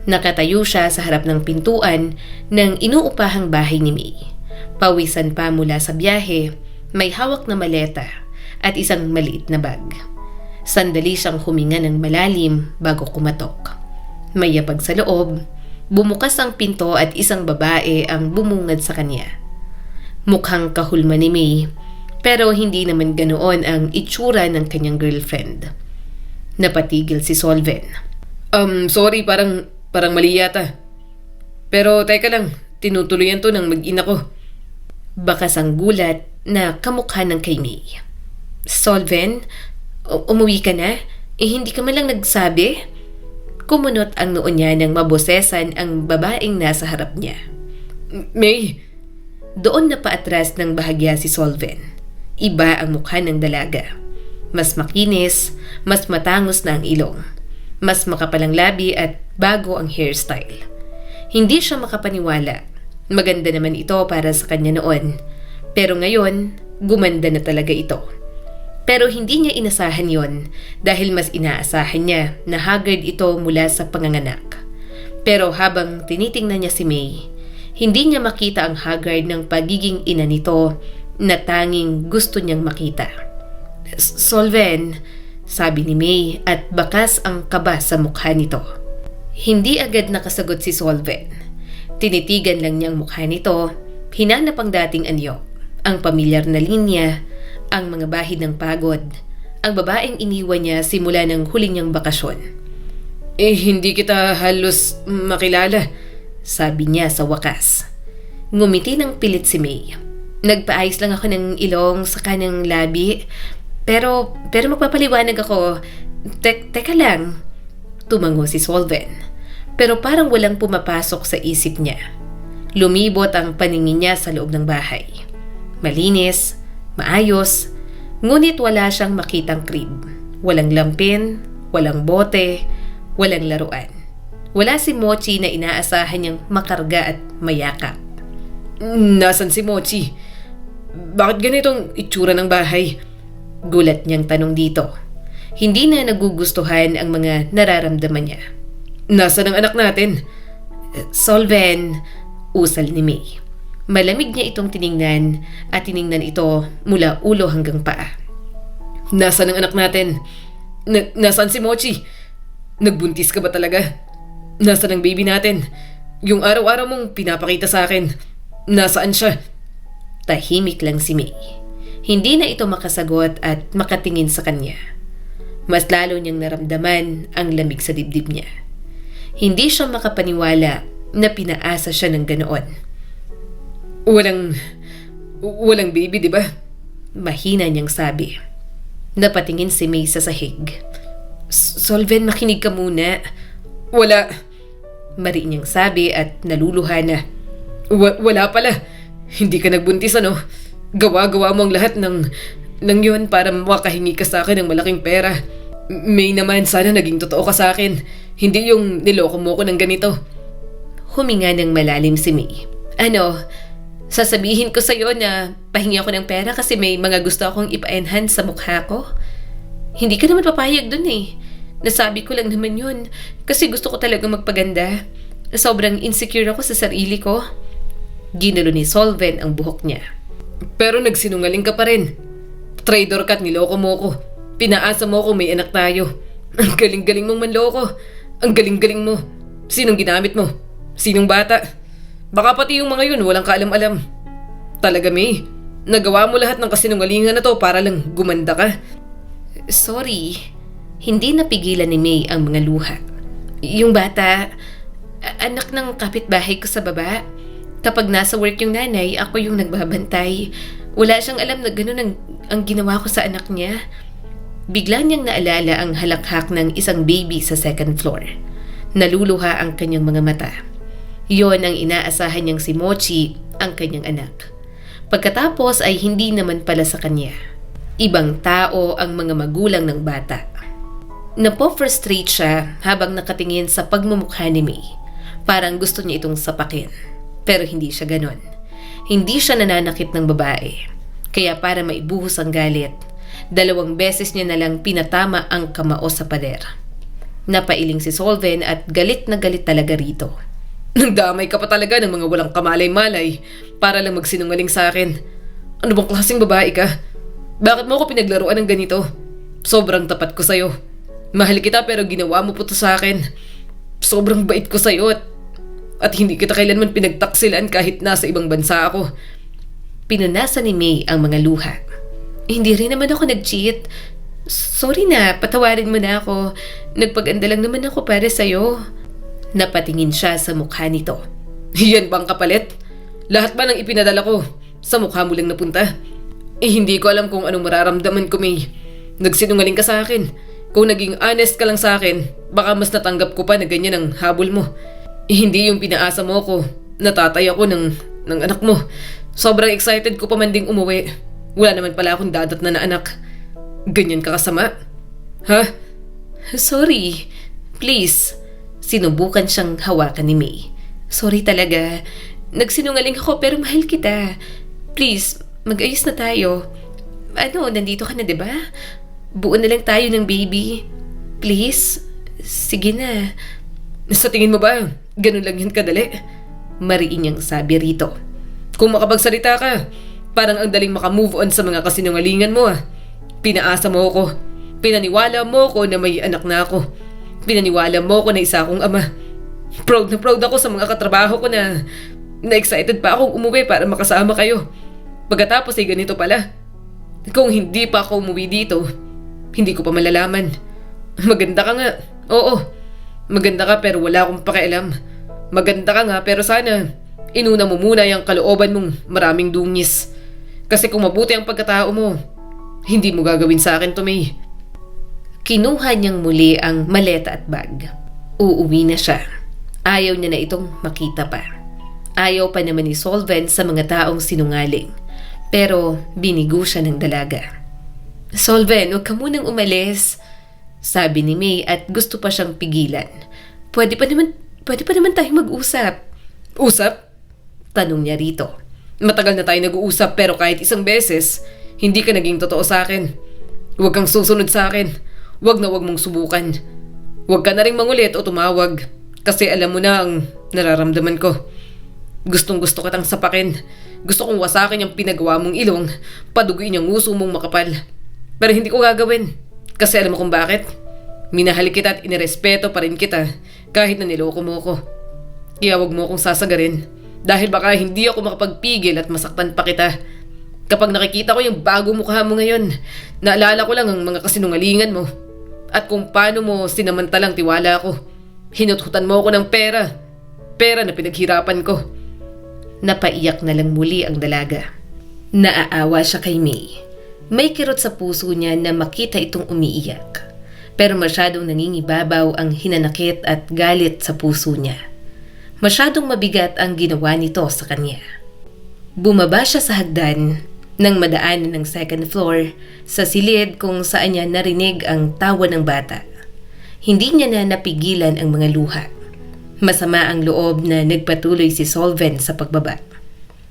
S1: Nakatayo siya sa harap ng pintuan ng inuupahang bahay ni May. Pawisan pa mula sa biyahe, may hawak na maleta at isang maliit na bag. Sandali siyang huminga ng malalim bago kumatok. Mayabag sa loob, bumukas ang pinto at isang babae ang bumungad sa kanya. Mukhang kahulma ni May, pero hindi naman ganoon ang itsura ng kanyang girlfriend. Napatigil si Solven. Sorry, parang mali yata. Pero teka lang, tinutuluyan to ng mag-ina ko. Bakas ang gulat na kamukha ng kay May. Solven, umuwi ka na? Hindi ka man lang nagsabi? Kumunot ang noo niya nang mabosesan ang babaeng nasa harap niya. May! Doon na paatras ng bahagya si Solven. Iba ang mukha ng dalaga. Mas makinis, mas matangos na ang ilong. Mas makapalang labi at bago ang hairstyle. Hindi siya makapaniwala. Maganda naman ito para sa kanya noon. Pero ngayon, gumanda na talaga ito. Pero hindi niya inasahan yon dahil mas inaasahan niya na haggard ito mula sa panganganak. Pero habang tinitingnan niya si May, hindi niya makita ang haggard ng pagiging ina nito na tanging gusto niyang makita. Solven, sabi ni May at bakas ang kaba sa mukha nito. Hindi agad nakasagot si Solven. Tinitigan lang niyang mukha nito, hinanap ang dating anyo, ang pamilyar na linya, ang mga bahid ng pagod, ang babaeng iniwan niya simula ng huling niyang bakasyon. Hindi kita halos makilala, sabi niya sa wakas. Ngumiti ng pilit si May. Nagpaayos lang ako ng ilong sa kanang labi. Pero magpapaliwanag ako. Teka lang. Tumango si Solven. Pero parang walang pumapasok sa isip niya. Lumibot ang paningin niya sa loob ng bahay. Malinis, maayos, ngunit wala siyang makitang crib. Walang lampin, walang bote, walang laruan. Wala si Mochi na inaasahan niyang makarga at mayakap. Nasaan si Mochi? Bakit ganitong itsura ng bahay? Gulat niyang tanong dito. Hindi na nagugustuhan ang mga nararamdaman niya. Nasaan ang anak natin? Solven, usal ni May. Malamig niya itong tiningnan at tiningnan ito mula ulo hanggang paa. Nasaan ang anak natin? Nasaan si Mochi? Nagbuntis ka ba talaga? Nasaan ang baby natin? Yung araw-araw mong pinapakita sa akin. Nasaan siya? Tahimik lang si May. Hindi na ito makasagot at makatingin sa kanya. Mas lalo niyang naramdaman ang lamig sa dibdib niya. Hindi siya makapaniwala na pinaasa siya ng ganoon. Walang baby, di ba? Mahina niyang sabi. Napatingin si May sa sahig. Solven, makinig ka muna. Wala. Mari niyang sabi at naluluha na. Wala pala. Hindi ka nagbuntis, ano? Gawa-gawa mo ang lahat ng yun para makahingi ka sa akin ng malaking pera. May naman, sana naging totoo ka sa akin. Hindi yung niloko mo ko ng ganito. Huminga ng malalim si May. Sasabihin ko sa'yo na pahingi ako ng pera kasi may mga gusto akong ipa-enhance sa mukha ko? Hindi ka naman papayag dun eh. Nasabi ko lang naman yun kasi gusto ko talaga magpaganda. Sobrang insecure ako sa sarili ko. Ginulo ni Solven ang buhok niya. Pero nagsinungaling ka pa rin. Traitor ka at niloko mo ko. Pinaasa mo ko may anak tayo. Ang galing-galing mong manloko. Ang galing-galing mo. Sinong ginamit mo? Sinong bata? Baka pati yung mga yun walang kaalam-alam. Talaga, May. Nagawa mo lahat ng kasinungalingan na to para lang gumanda ka. Sorry. Hindi napigilan ni May ang mga luha. Yung bata, anak ng kapitbahay ko sa baba. Kapag nasa work yung nanay, ako yung nagbabantay. Wala siyang alam na ganun ang ginawa ko sa anak niya. Bigla niyang naalala ang halakhak ng isang baby sa second floor. Naluluha ang kanyang mga mata. Yon ang inaasahan niyang si Mochi, ang kanyang anak. Pagkatapos ay hindi naman pala sa kanya. Ibang tao ang mga magulang ng bata. Napo-frustrate siya habang nakatingin sa pagmumukha ni May. Parang gusto niya itong sapakin. Pero hindi siya ganon. Hindi siya nananakit ng babae. Kaya para maibuhos ang galit, 2 beses niya nalang pinatama ang kamao sa pader. Napailing si Solven at galit na galit talaga rito. Nagdamay ka pa talaga ng mga walang kamalay-malay para lang magsinungaling sa akin. Ano bang klaseng babae ka? Bakit mo ako pinaglaruan ng ganito? Sobrang tapat ko sa'yo. Mahal kita pero ginawa mo po to sa akin. Sobrang bait ko sa'yo at hindi kita kailanman pinagtaksilan kahit nasa ibang bansa ako. Pinunasan ni May ang mga luha. Hindi rin naman ako nag-cheat. Sorry na, patawarin mo na ako. Nagpaganda lang naman ako para sa'yo. Napatingin siya sa mukha nito. Yan bang kapalit? Lahat ba ng ipinadala ko sa mukha mo lang napunta? Hindi ko alam kung anong mararamdaman ko, May. Nagsinungaling ka sa akin. Kung naging honest ka lang sa akin, baka mas natanggap ko pa na ganyan ang habol mo. Hindi yung pinaasa mo ko. Natatay ako ng anak mo. Sobrang excited ko pa man ding umuwi. Wala naman pala akong dadatnan na anak. Ganyan ka kasama? Ha? Sorry. Please. Sinubukan siyang hawakan ni May. Sorry talaga. Nagsinungaling ako pero mahal kita. Please, mag-ayos na tayo. Nandito ka na, diba? Buo na lang tayo ng baby. Please? Sige na. Sa tingin mo ba, ganun lang yun kadali? Mariin niyang sabi rito. Kung makapagsalita ka, parang ang daling makamove on sa mga kasinungalingan mo. Pinaasa mo ko. Pinaniwala mo ko na may anak na ako. Pinaniwala mo ko na isa akong ama. Proud na proud ako sa mga katrabaho ko na excited pa akong umuwi para makasama kayo. Pagkatapos ay ganito pala. Kung hindi pa ako umuwi dito,
S2: Hindi ko pa malalaman. Maganda ka nga. Oo, maganda ka pero wala akong pakialam. Maganda ka nga pero sana inuna mo muna yung kalooban mong maraming dungis. Kasi kung mabuti ang pagkatao mo, hindi mo gagawin sa akin to, May.
S1: Kinuha niyang muli ang maleta at bag. Uuwi na siya. Ayaw niya na itong makita pa. Ayaw pa naman ni Solven sa mga taong sinungaling. Pero binigo siya ng dalaga. Solven, huwag ka munang umalis, sabi ni May at gusto pa siyang pigilan. Pwede pa naman tayo mag-usap.
S2: Usap?
S1: Tanong niya rito.
S2: Matagal na tayo nag-uusap pero kahit isang beses, hindi ka naging totoo sa akin. Huwag kang susunod sa akin. Huwag na huwag mong subukan. Huwag ka na rin mangulit o tumawag. Kasi alam mo na ang nararamdaman ko. Gustong gusto kitang sapakin. Gusto kong wasakin yung pinagawa mong ilong, paduguin yung nguso mong makapal. Pero hindi ko gagawin. Kasi alam mo kung bakit? Minahal kita at inirespeto pa rin kita kahit na niloko mo ko. Kaya huwag mo akong sasagarin. Dahil baka hindi ako makapagpigil at masaktan pa kita. Kapag nakikita ko yung bagong mukha mo ngayon, naalala ko lang ang mga kasinungalingan mo. At kung paano mo sinamantalang tiwala ko. Hinuthutan mo ako ng pera. Pera na pinaghirapan ko.
S1: Napaiyak na lang muli ang dalaga. Naaawa siya kay May. May kirot sa puso niya na makita itong umiiyak. Pero masyadong nangingibabaw ang hinanakit at galit sa puso niya. Masyadong mabigat ang ginawa nito sa kanya. Bumaba siya sa hagdan nang madaanan ng second floor sa silid kung saan niya narinig ang tawa ng bata. Hindi niya na napigilan ang mga luha. Masama ang loob na nagpatuloy si Solven sa pagbaba.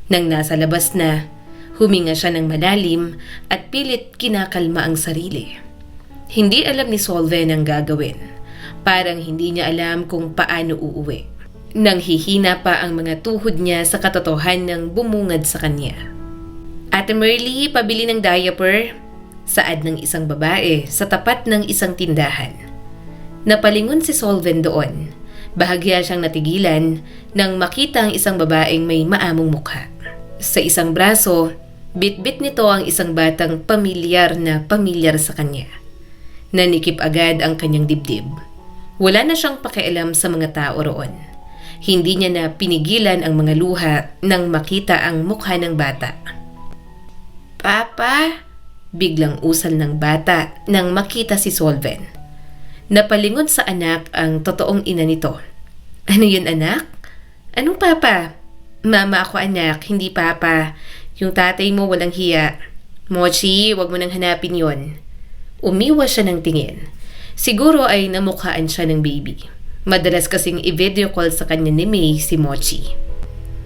S1: Nang nasa labas na, huminga siya ng malalim at pilit kinakalma ang sarili. Hindi alam ni Solven ang gagawin. Parang hindi niya alam kung paano uuwi. Nang hihina pa ang mga tuhod niya sa katotohanan ng bumungad sa kanya. Ate Merly, pabili ng diaper. Saad ng isang babae sa tapat ng isang tindahan. Napalingon si Solven doon. Bahagya siyang natigilan nang makita ang isang babaeng may maamong mukha. Sa isang braso, bit-bit nito ang isang batang pamilyar sa kanya. Nanikip agad ang kanyang dibdib. Wala na siyang pakialam sa mga tao roon. Hindi niya na pinigilan ang mga luha nang makita ang mukha ng bata. Papa? Biglang usal ng bata nang makita si Solven. Napalingon sa anak ang totoong ina nito. Ano yun, anak? Anong papa? Mama ako, anak, hindi papa. Yung tatay mo walang hiya. Mochi, wag mo nang hanapin yon. Umiwas siya ng tingin. Siguro ay namukhaan siya ng baby. Madalas kasing i-video call sa kanya ni May si Mochi.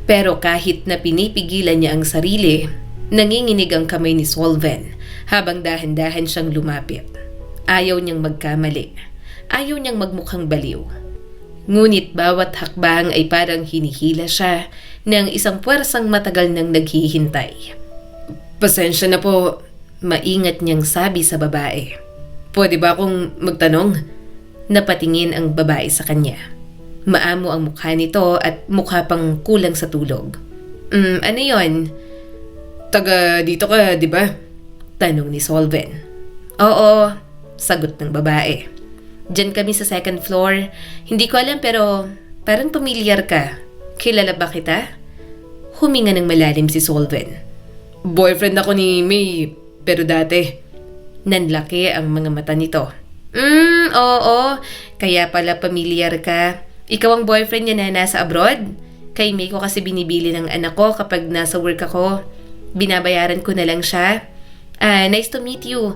S1: Pero kahit na pinipigilan niya ang sarili, nanginginig ang kamay ni Solven habang dahan-dahan siyang lumapit. Ayaw niyang magkamali. Ayaw niyang magmukhang baliw. Ngunit bawat hakbang ay parang hinihila siya ng isang puwersang matagal nang naghihintay.
S2: Pasensya na po.
S1: Maingat niyang sabi sa babae.
S2: Pwede ba akong magtanong?
S1: Napatingin ang babae sa kanya. Maamo ang mukha nito at mukha pang kulang sa tulog. Ano yon?
S2: Taga dito ka, di ba?
S1: Tanong ni Solven. Oo, sagot ng babae. Diyan kami sa second floor. Hindi ko alam pero parang pamilyar ka. Kilala ba kita? Huminga ng malalim si Solven.
S2: Boyfriend ako ni May, pero dati.
S1: Nanlaki ang mga mata nito. Oo. Kaya pala pamilyar ka. Ikaw ang boyfriend niya na nasa abroad? Kay May ko kasi binibili ng anak ko kapag nasa work ako. Binabayaran ko na lang siya. Nice to meet you.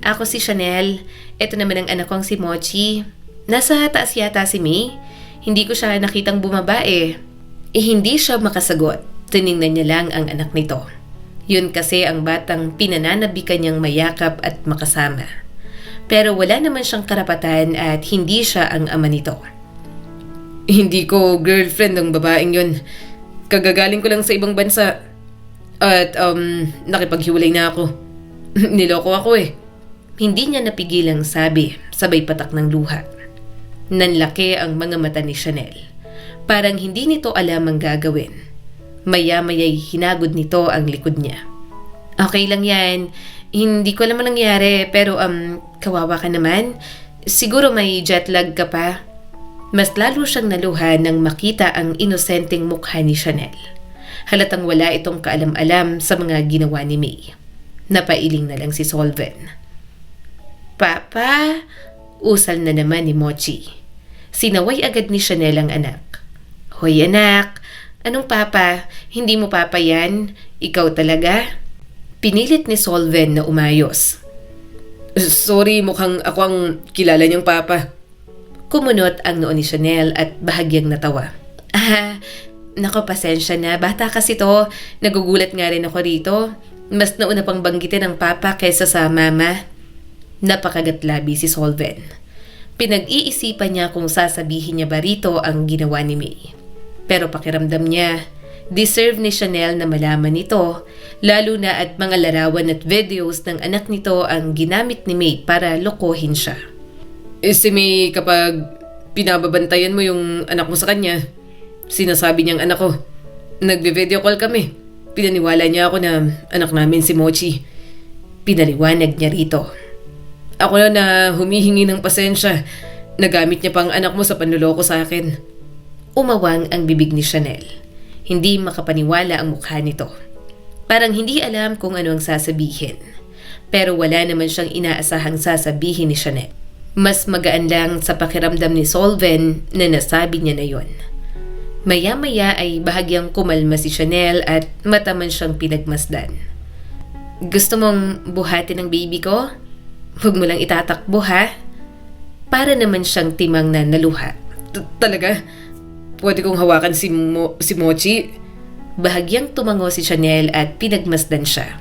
S1: Ako si Chanel. Ito naman ang anak kong si Mochi. Nasa taas yata si May. Hindi ko siya nakitang bumaba eh. Hindi siya makasagot. Tiningnan niya lang ang anak nito. Yun kasi ang batang pinananabikan niyang mayakap at makasama. Pero wala naman siyang karapatan at hindi siya ang ama nito.
S2: Hindi ko girlfriend ang babaeng yun. Kagagaling ko lang sa ibang bansa. At nakipaghiwalay na ako. Niloko ako eh.
S1: Hindi niya napigilang sabi, sabay patak ng luha. Nanlaki ang mga mata ni Chanel. Parang hindi nito alam ang gagawin. Maya-maya'y hinagod nito ang likod niya. Okay lang yan. Hindi ko alam ang nangyari pero Kawawa ka naman. Siguro may jet lag ka pa. Mas lalo siyang naluha nang makita ang inosenteng mukha ni Chanel. Halatang wala itong kaalam-alam sa mga ginawa ni May. Napailing na lang si Solven. Papa, usal na naman ni Mochi. Sinaway agad ni Chanel ang anak. Hoy anak, anong papa? Hindi mo papa yan? Ikaw talaga? Pinilit ni Solven na umayos.
S2: Sorry, mukhang ako ang kilala niyang papa.
S1: Kumunot ang noo ni Chanel at bahagyang natawa. Nako, pasensya na. Bata kasi to. Nagugulat nga rin ako rito. Mas nauna pang banggitin ang papa kaysa sa mama. Napakagatlabi si Solven. Pinag-iisipan niya kung sasabihin niya ba rito ang ginawa ni May. Pero pakiramdam niya, deserve ni Chanel na malaman ito, lalo na at mga larawan at videos ng anak nito ang ginamit ni May para lokohin siya.
S2: Si May, kapag pinababantayan mo yung anak mo sa kanya, sinasabi niyang anak ko. Nagbe-video call kami. Pinaniwala niya ako na anak namin si Mochi.
S1: Pinaliwanag niya rito.
S2: Ako na humihingi ng pasensya. Nagamit niya pang anak mo sa panluloko sa akin.
S1: Umawang ang bibig ni Chanel. Hindi makapaniwala ang mukha nito. Parang hindi alam kung ano ang sasabihin. Pero wala naman siyang inaasahang sasabihin ni Chanel. Mas magaan lang sa pakiramdam ni Solven na nasabi niya na yon. Maya-maya ay bahagyang kumalma si Chanel at mataman siyang pinagmasdan. Gusto mong buhatin ang baby ko? Huwag mo lang itatakbo ha? Para naman siyang timang na naluha.
S2: Talaga? Pwede kong hawakan si Mochi?
S1: Bahagyang tumango si Chanel at pinagmasdan siya.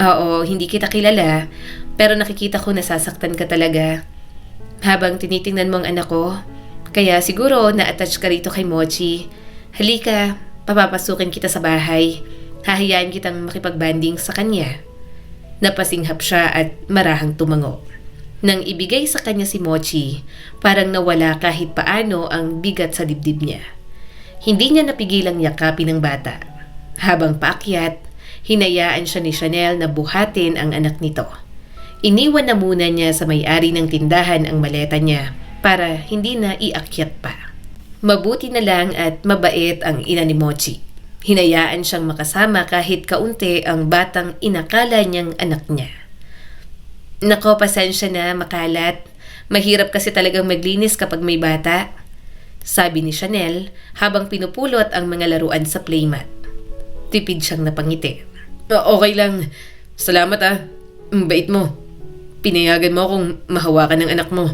S1: Oo, hindi kita kilala, pero nakikita ko nasasaktan ka talaga. Habang tinitingnan mo ang anak ko, kaya siguro na-attach ka rito kay Mochi. Halika, papapasukin kita sa bahay. Hahayaan kitang makipagbanding sa kanya. Napasinghap siya at marahang tumango. Nang ibigay sa kanya si Mochi, parang nawala kahit paano ang bigat sa dibdib niya. Hindi niya napigilang yakapin ang bata. Habang paakyat, hinayaan siya ni Chanel na buhatin ang anak nito. Iniwan na muna niya sa may-ari ng tindahan ang maleta niya para hindi na iakyat pa. Mabuti na lang at mabait ang ina ni Mochi. Hinayaan siyang makasama kahit kaunti ang batang inakala niyang anak niya. Nako, pasensya na, makalat. Mahirap kasi talagang maglinis kapag may bata, sabi ni Chanel habang pinupulot ang mga laruan sa playmat. Tipid siyang napangiti.
S2: Okay lang. Salamat Ang bait mo. Pinayagan mo akong mahawakan ng anak mo.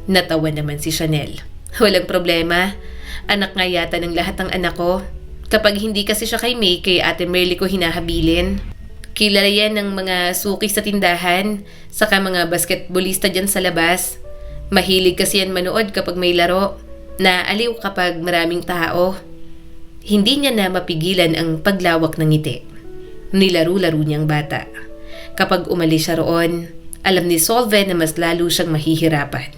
S1: Natawa naman si Chanel. Walang problema. Anak nga yata ng lahat ng anak ko. Kapag hindi kasi siya kay May, kay Ate Merly ko hinahabilin. Kilala yan ng mga suki sa tindahan, saka mga basketballista dyan sa labas. Mahilig kasi yan manood kapag may laro. Naaliw kapag maraming tao. Hindi niya na mapigilan ang paglawak ng ngiti. Nilaro-laro niyang bata. Kapag umalis siya roon, alam ni Solven na mas lalo siyang mahihirapan.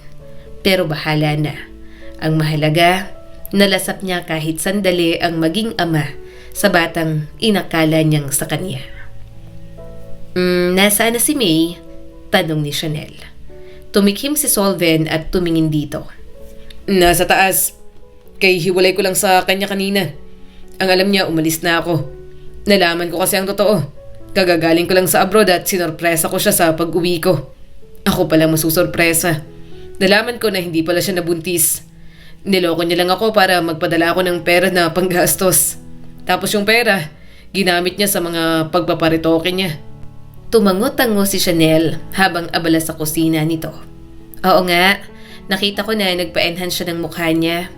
S1: Pero bahala na. Ang mahalaga, nalasap niya kahit sandali ang maging ama sa batang inakala niyang sa kanya. Nasaan na si May? Tanong ni Chanel. Tumikim si Solven at tumingin dito.
S2: Nasa taas. Kay hiwalay ko lang sa kanya kanina. Ang alam niya, umalis na ako. Nalaman ko kasi ang totoo. Kagagaling ko lang sa abroad at sinorpresa ko siya sa pag-uwi ko. Ako pala masusorpresa. Nalaman ko na hindi pala siya nabuntis. Niloko niya lang ako para magpadala ako ng pera na panggastos. Tapos yung pera, ginamit niya sa mga pagpaparitoke niya.
S1: Tumango-tango si Chanel habang abala sa kusina nito. Oo nga, nakita ko na nagpa-enhance siya ng mukha niya.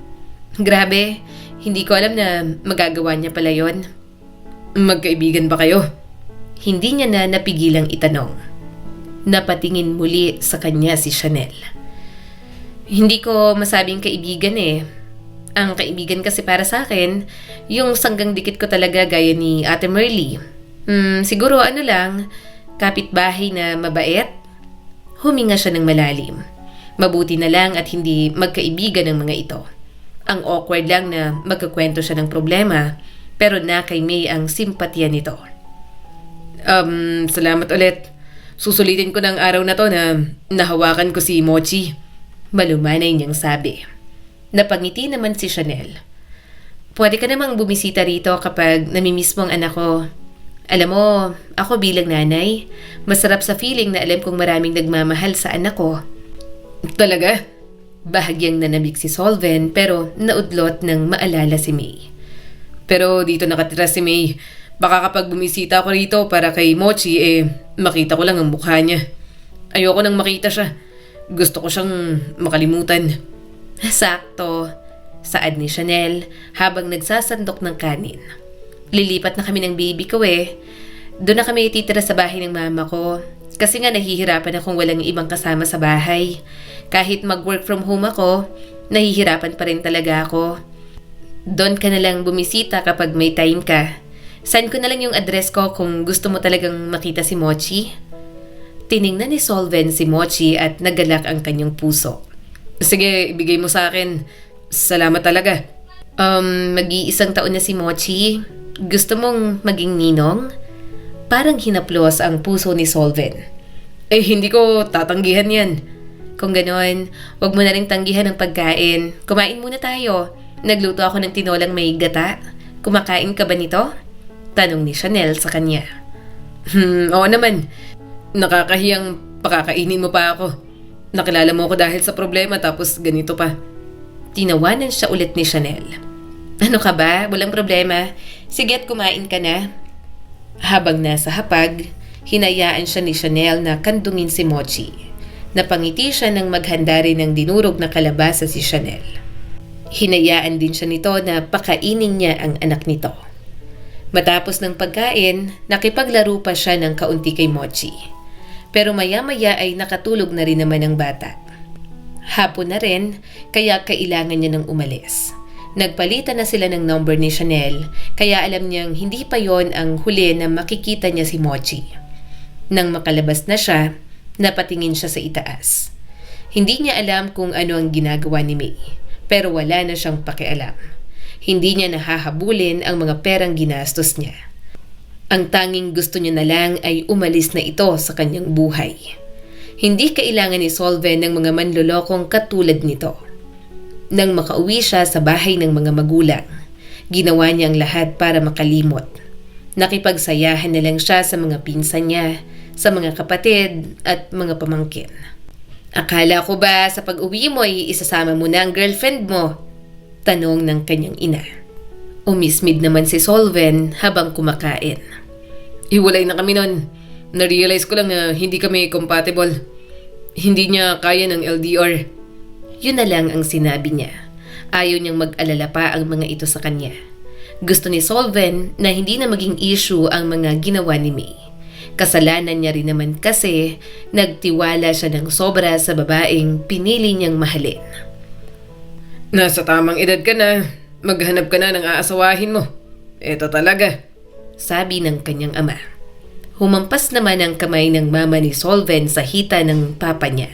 S1: Grabe, hindi ko alam na magagawa niya pala yon.
S2: Magkaibigan ba kayo?
S1: Hindi niya na napigilang itanong. Napatingin muli sa kanya si Chanel. Hindi ko masabing kaibigan eh. Ang kaibigan kasi para sa akin, yung sanggang dikit ko talaga gaya ni Ate Merly. Siguro ano lang, kapitbahay na mabait. Huminga siya ng malalim. Mabuti na lang at hindi magkaibigan ng mga ito. Ang awkward lang na magkakwento siya ng problema, pero na kay May ang simpatya nito.
S2: Salamat ulit. Susulitin ko ng araw na to na nahawakan ko si Mochi.
S1: Malumanay niyang sabi. Napangiti naman si Chanel. Pwede ka namang bumisita rito kapag namimiss mo ang anak ko. Alam mo, ako bilang nanay, masarap sa feeling na alam kong maraming nagmamahal sa anak ko.
S2: Talaga?
S1: Bahagyang nanamig si Solven pero naudlot nang maalala si May.
S2: Pero dito nakatira si May. Baka kapag bumisita ako rito para kay Mochi, makita ko lang ang mukha niya. Ayoko nang makita siya. Gusto ko siyang makalimutan.
S1: Sakto, saad ni Chanel habang nagsasandok ng kanin. Lilipat na kami ng baby ko Doon na kami titira sa bahay ng mama ko. Kasi nga nahihirapan akong walang ibang kasama sa bahay. Kahit mag-work from home ako, nahihirapan pa rin talaga ako. Doon ka na lang bumisita kapag may time ka. Send ko na lang yung address ko kung gusto mo talagang makita si Mochi. Tiningnan ni Solven si Mochi at nagalak ang kanyang puso.
S2: Sige, ibigay mo sa akin. Salamat talaga.
S1: Mag-iisang taon na si Mochi. Gusto mong maging ninong? Parang hinaplos ang puso ni Solven.
S2: Hindi ko tatanggihan yan.
S1: Kung ganon, wag mo na rin tanggihan ng pagkain. Kumain muna tayo. Nagluto ako ng tinolang may gata. Kumakain ka ba nito? Tanong ni Chanel sa kanya.
S2: Oo naman. Nakakahiyang pakakainin mo pa ako. Nakilala mo ako dahil sa problema tapos ganito pa.
S1: Tinawanan siya ulit ni Chanel. Ano ka ba? Walang problema. Sige at kumain ka na. Habang nasa hapag, hinayaan siya ni Chanel na kandungin si Mochi. Napangiti siya nang maghanda rin ng dinurog na kalabasa si Chanel. Hinayaan din siya nito na pakainin niya ang anak nito. Matapos ng pagkain, nakipaglaro pa siya ng kaunti kay Mochi. Pero maya-maya ay nakatulog na rin naman ang bata. Hapon na rin, kaya kailangan niya nang umalis. Nagpalitan na sila ng number ni Chanel, kaya alam niyang hindi pa yon ang huli na makikita niya si Mochi. Nang makalabas na siya, napatingin siya sa itaas. Hindi niya alam kung ano ang ginagawa ni May, pero wala na siyang pakialam. Hindi niya nahahabulin ang mga perang ginastos niya. Ang tanging gusto niya na lang ay umalis na ito sa kanyang buhay. Hindi kailangan ni Solven ng mga manlolokong katulad nito. Nang makauwi siya sa bahay ng mga magulang, ginawa niya ang lahat para makalimot. Nakipagsayahan na lang siya sa mga pinsan niya, sa mga kapatid at mga pamangkin. Akala ko ba sa pag-uwi mo ay isasama mo na ang girlfriend mo? Tanong ng kanyang ina. Umismid naman si Solven habang kumakain.
S2: Hiwalay na kami nun. Na-realize ko lang na hindi kami compatible. Hindi niya kaya ng LDR.
S1: Yun na lang ang sinabi niya. Ayaw niyang mag-alala pa ang mga ito sa kanya. Gusto ni Solven na hindi na maging issue ang mga ginawa ni May. Kasalanan niya rin naman kasi nagtiwala siya ng sobra sa babaeng pinili niyang mahalin.
S2: Nasa tamang edad ka na. Maghanap ka na ng aasawahin mo. Eto talaga.
S1: Sabi ng kanyang ama. Humampas naman ang kamay ng mama ni Solven sa hita ng papa niya.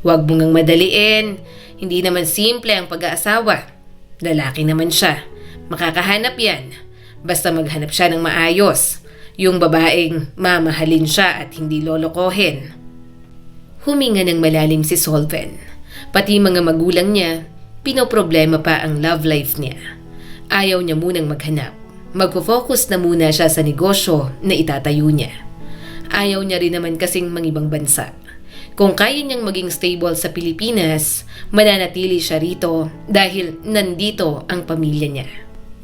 S1: Huwag mo ngang madaliin. Hindi naman simple ang pag-aasawa. Lalaki naman siya. Makakahanap yan. Basta maghanap siya ng maayos. Yung babaeng mamahalin siya at hindi lolokohin. Huminga ng malalim si Solven. Pati mga magulang niya, pinoproblema pa ang love life niya. Ayaw niya munang maghanap. Magpo-focus na muna siya sa negosyo na itatayo niya. Ayaw niya rin naman kasing mangibang bansa. Kung kaya niyang maging stable sa Pilipinas, mananatili siya rito dahil nandito ang pamilya niya.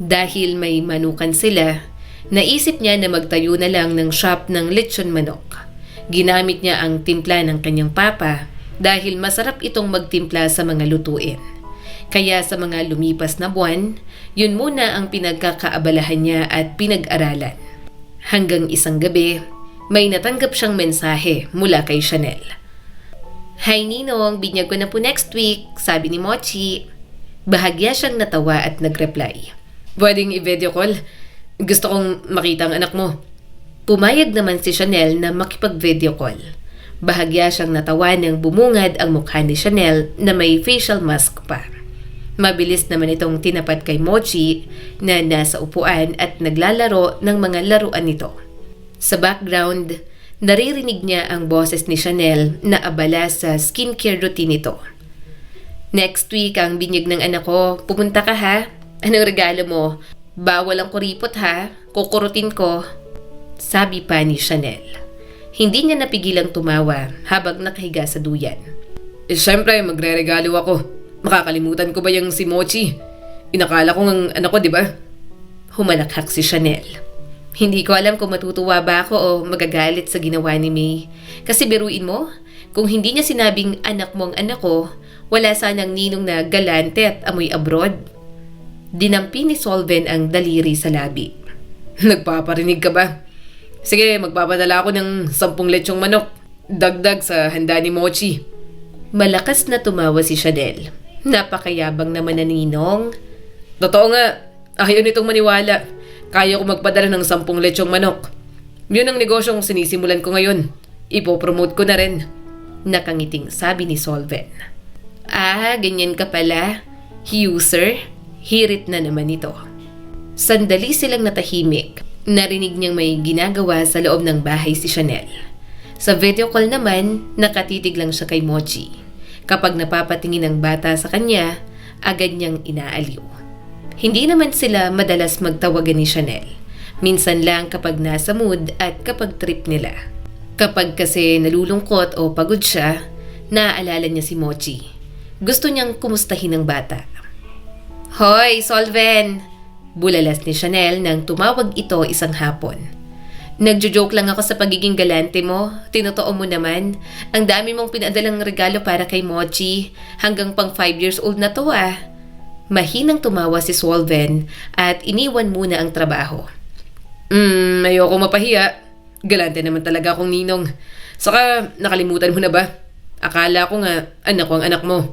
S1: Dahil may manukan sila, naisip niya na magtayo na lang ng shop ng lechon manok. Ginamit niya ang timpla ng kanyang papa dahil masarap itong magtimpla sa mga lutuin. Kaya sa mga lumipas na buwan, yun muna ang pinagkakaabalahan niya at pinag-aralan. Hanggang isang gabi, may natanggap siyang mensahe mula kay Chanel. Hi Ninong, binyag ko na po next week, sabi ni Mochi. Bahagya siyang natawa at nag-reply.
S2: Pwedeng i-video call? Gusto kong makita ang anak mo.
S1: Pumayag naman si Chanel na makipag-video call. Bahagya siyang natawa nang bumungad ang mukha ni Chanel na may facial mask pa. Mabilis naman itong tinapat kay Mochi na nasa upuan at naglalaro ng mga laruan nito. Sa background, Naririnig niya ang boses ni Chanel na abala sa skincare routine nito. Next week ang binyag ng anak ko. Pupunta ka ha? Anong regalo mo? Bawal ang kuripot ha? Kukurutin ko. Sabi pa ni Chanel. Hindi niya napigilang tumawa habang nakahiga sa duyan.
S2: Siyempre, magre-regalo ako. Makakalimutan ko ba yung si Mochi? Inakala ko ng anak ko, di ba?
S1: Humalakhak si Chanel. Hindi ko alam kung matutuwa ba ako o magagalit sa ginawa ni May. Kasi biruin mo, kung hindi niya sinabing anak mo ang anak ko, wala sanang ninong na galante at amoy abroad. Dinampi ni Solven ang daliri sa labi.
S2: Nagpaparinig ka ba? Sige, magpapadala ako ng 10 lechong manok. Dagdag sa handa ni Mochi.
S1: Malakas na tumawa si Chanel. Napakayabang naman na ninong.
S2: Totoo nga, ayaw nitong maniwala. Kaya ko magpadala ng 10 lechong manok. Yun ang negosyong sinisimulan ko ngayon. Ipopromote ko na rin.
S1: Nakangiting sabi ni Solven. Ah, ganyan ka pala. User, hirit na naman ito. Sandali silang natahimik. Narinig niyang may ginagawa sa loob ng bahay si Chanel. Sa video call naman, nakatitig lang siya kay Mochi. Kapag napapatingin ang bata sa kanya, agad niyang inaaliw. Hindi naman sila madalas magtawagan ni Chanel. Minsan lang kapag nasa mood at kapag trip nila. Kapag kasi nalulungkot o pagod siya, naaalala niya si Mochi. Gusto niyang kumustahin ang bata. Hoy, Solven! Bulalas ni Chanel nang tumawag ito isang hapon. Nagjo-joke lang ako sa pagiging galante mo. Tinotoo mo naman. Ang dami mong pinadalang regalo para kay Mochi. Hanggang pang 5 years old na to ah. Mahinang tumawa si Solven at iniwan muna ang trabaho.
S2: Ayoko mapahiya. Galante naman talaga akong ninong. Saka nakalimutan mo na ba? Akala ko nga anak ko ang anak mo.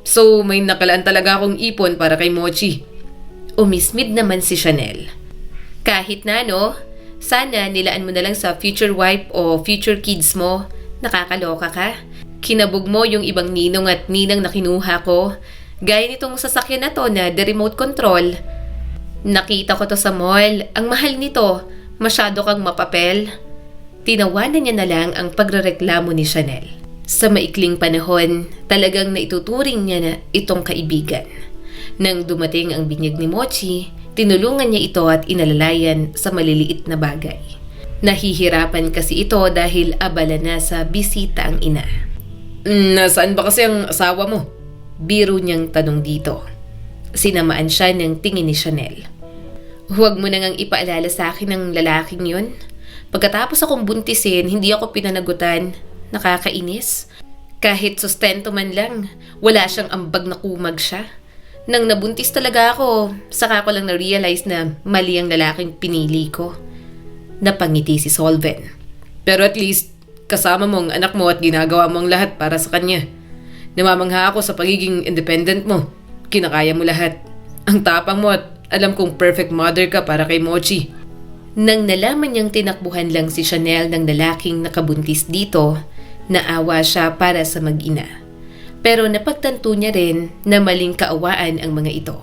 S2: So may nakalaan talaga akong ipon para kay Mochi.
S1: Umismid naman si Chanel. Kahit na no, sana nilaan mo na lang sa future wife o future kids mo. Nakakaloka ka. Kinabog mo yung ibang ninong at ninang na kinuha ko. Gaya nitong sasakyan na to na the remote control. Nakita ko to sa mall. Ang mahal nito. Masyado kang mapapel. Tinawanan niya na lang ang pagrereklamo ni Chanel. Sa maikling panahon, talagang naituturing niya na itong kaibigan. Nang dumating ang binyag ni Mochi, tinulungan niya ito at inalalayan sa maliliit na bagay. Nahihirapan kasi ito dahil abala na sa bisita ang ina.
S2: Nasaan ba kasi ang asawa mo?
S1: Biro niyang tanong dito. Sinamaan siya ng tingin ni Chanel. Huwag mo nang ipaalala sa akin ng lalaking yun. Pagkatapos akong buntisin, hindi ako pinanagutan. Nakakainis. Kahit sustento man lang, wala siyang ambag na kumag siya. Nang nabuntis talaga ako, saka ko lang na-realize na mali ang lalaking pinili ko. Napangiti si Solven.
S2: Pero at least, kasama mo ang anak mo at ginagawa mo ang lahat para sa kanya. Namamangha ako sa pagiging independent mo. Kinakaya mo lahat. Ang tapang mo at alam kong perfect mother ka para kay Mochi.
S1: Nang nalaman niyang tinakbuhan lang si Chanel ng lalaking nakabuntis dito, naawa siya para sa mag-ina. Pero napagtanto niya rin na maling kaawaan ang mga ito.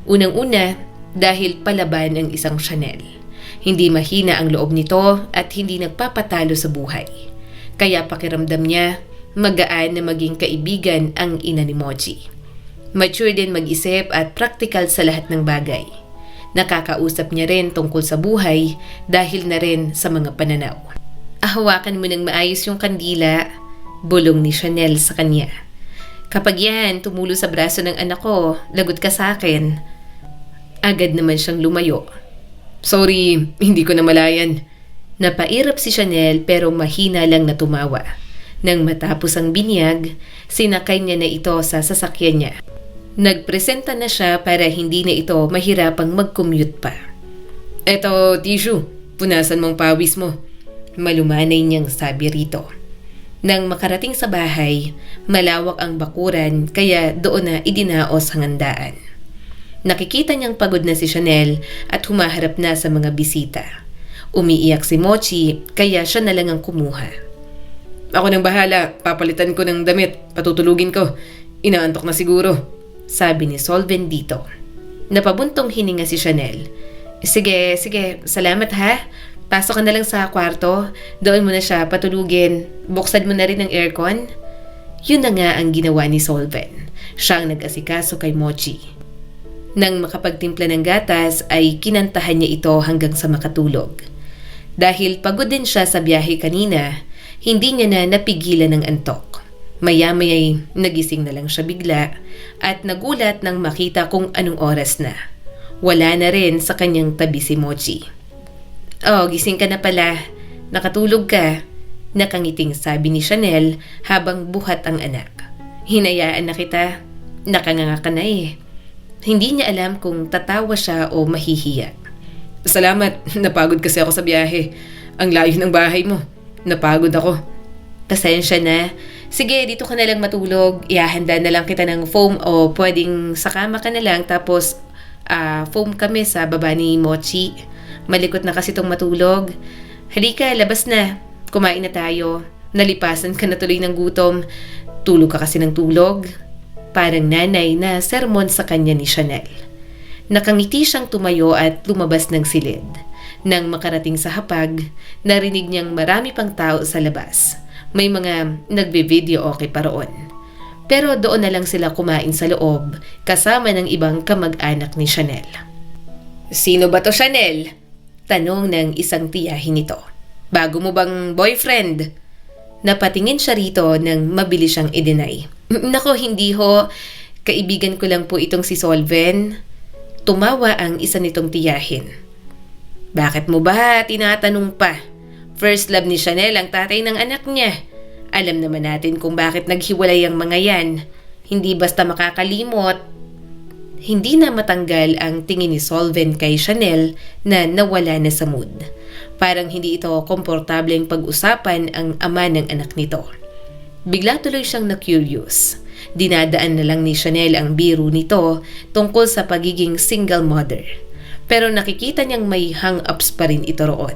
S1: Unang-una, dahil palaban ang isang Chanel. Hindi mahina ang loob nito at hindi nagpapatalo sa buhay. Kaya pakiramdam niya, magaan na maging kaibigan ang ina ni Mochi. Mature din mag-isip at practical sa lahat ng bagay. Nakakausap niya rin tungkol sa buhay dahil na rin sa mga pananaw. Hawakan mo ng maayos yung kandila, bulong ni Chanel sa kanya. Kapag yan, tumulo sa braso ng anak ko, lagot ka sa akin. Agad naman siyang lumayo.
S2: Sorry, hindi ko namalayan.
S1: Napairap si Chanel pero mahina lang na tumawa. Nang matapos ang binyag, sinakay niya na ito sa sasakyan niya. Nagpresenta na siya para hindi na ito mahirapang mag-commute pa.
S2: Eto, tissue. Punasan mong pawis mo.
S1: Malumanay niyang sabi rito. Nang makarating sa bahay, malawak ang bakuran kaya doon na idinaos ang handaan. Nakikita niyang pagod na si Chanel at humaharap na sa mga bisita. Umiiyak si Mochi kaya siya na lang ang kumuha.
S2: Ako nang bahala, papalitan ko ng damit, patutulugin ko. Inaantok na siguro,
S1: sabi ni Solven dito. Napabuntong hininga si Chanel. Sige, salamat ha. Pasok ka na lang sa kwarto, doon mo na siya patulugin. Buksan mo na rin ang aircon. Yun na nga ang ginawa ni Solven. Siya ang nag-asikaso kay Mochi. Nang makapagtimpla ng gatas ay kinantahan niya ito hanggang sa makatulog. Dahil pagod din siya sa biyahe kanina, hindi niya na napigilan ng antok. Maya-maya nagising na lang siya bigla at nagulat nang makita kung anong oras na. Wala na rin sa kanyang tabi si Mochi. "Oh, gising ka na pala. Nakatulog ka," nakangiting sabi ni Chanel habang buhat ang anak. "Hinayaan na kita. Nakanganga ka na eh." Hindi niya alam kung tatawa siya o mahihiya.
S2: Salamat, napagod kasi ako sa biyahe. Ang layo ng bahay mo. Napagod ako.
S1: "Pasensya na. Sige, dito ka na lang matulog. Ihahanda na lang kita ng foam o pwedeng sa kama ka na lang tapos foam kami sa baba ni Mochi. Malikot na kasi itong matulog. Halika, labas na. Kumain na tayo. Nalipasan ka na tuloy ng gutom. Tulog ka kasi ng tulog." Parang nanay na sermon sa kanya ni Chanel. Nakangiti siyang tumayo at lumabas ng silid. Nang makarating sa hapag, narinig niyang marami pang tao sa labas. May mga nagbe-video okay pa roon. Pero doon na lang sila kumain sa loob kasama ng ibang kamag-anak ni Chanel. "Sino ba to, Chanel?" tanong ng isang tiyahin nito. "Bago mo bang boyfriend?" Napatingin siya rito nang mabilis siyang i-deny. "Nako, hindi ho. Kaibigan ko lang po itong si Solven." Tumawa ang isa nitong tiyahin. "Bakit mo ba tinatanong pa? First love ni Chanel ang tatay ng anak niya. Alam naman natin kung bakit naghiwalay ang mga yan. Hindi basta makakalimot." Hindi na matanggal ang tingin ni Solven kay Chanel na nawala na sa mood. Parang hindi ito komportableng pag-usapan ang ama ng anak nito. Bigla tuloy siyang na-curious. Dinadaan na lang ni Chanel ang biro nito tungkol sa pagiging single mother. Pero nakikita niyang may hang-ups pa rin ito roon.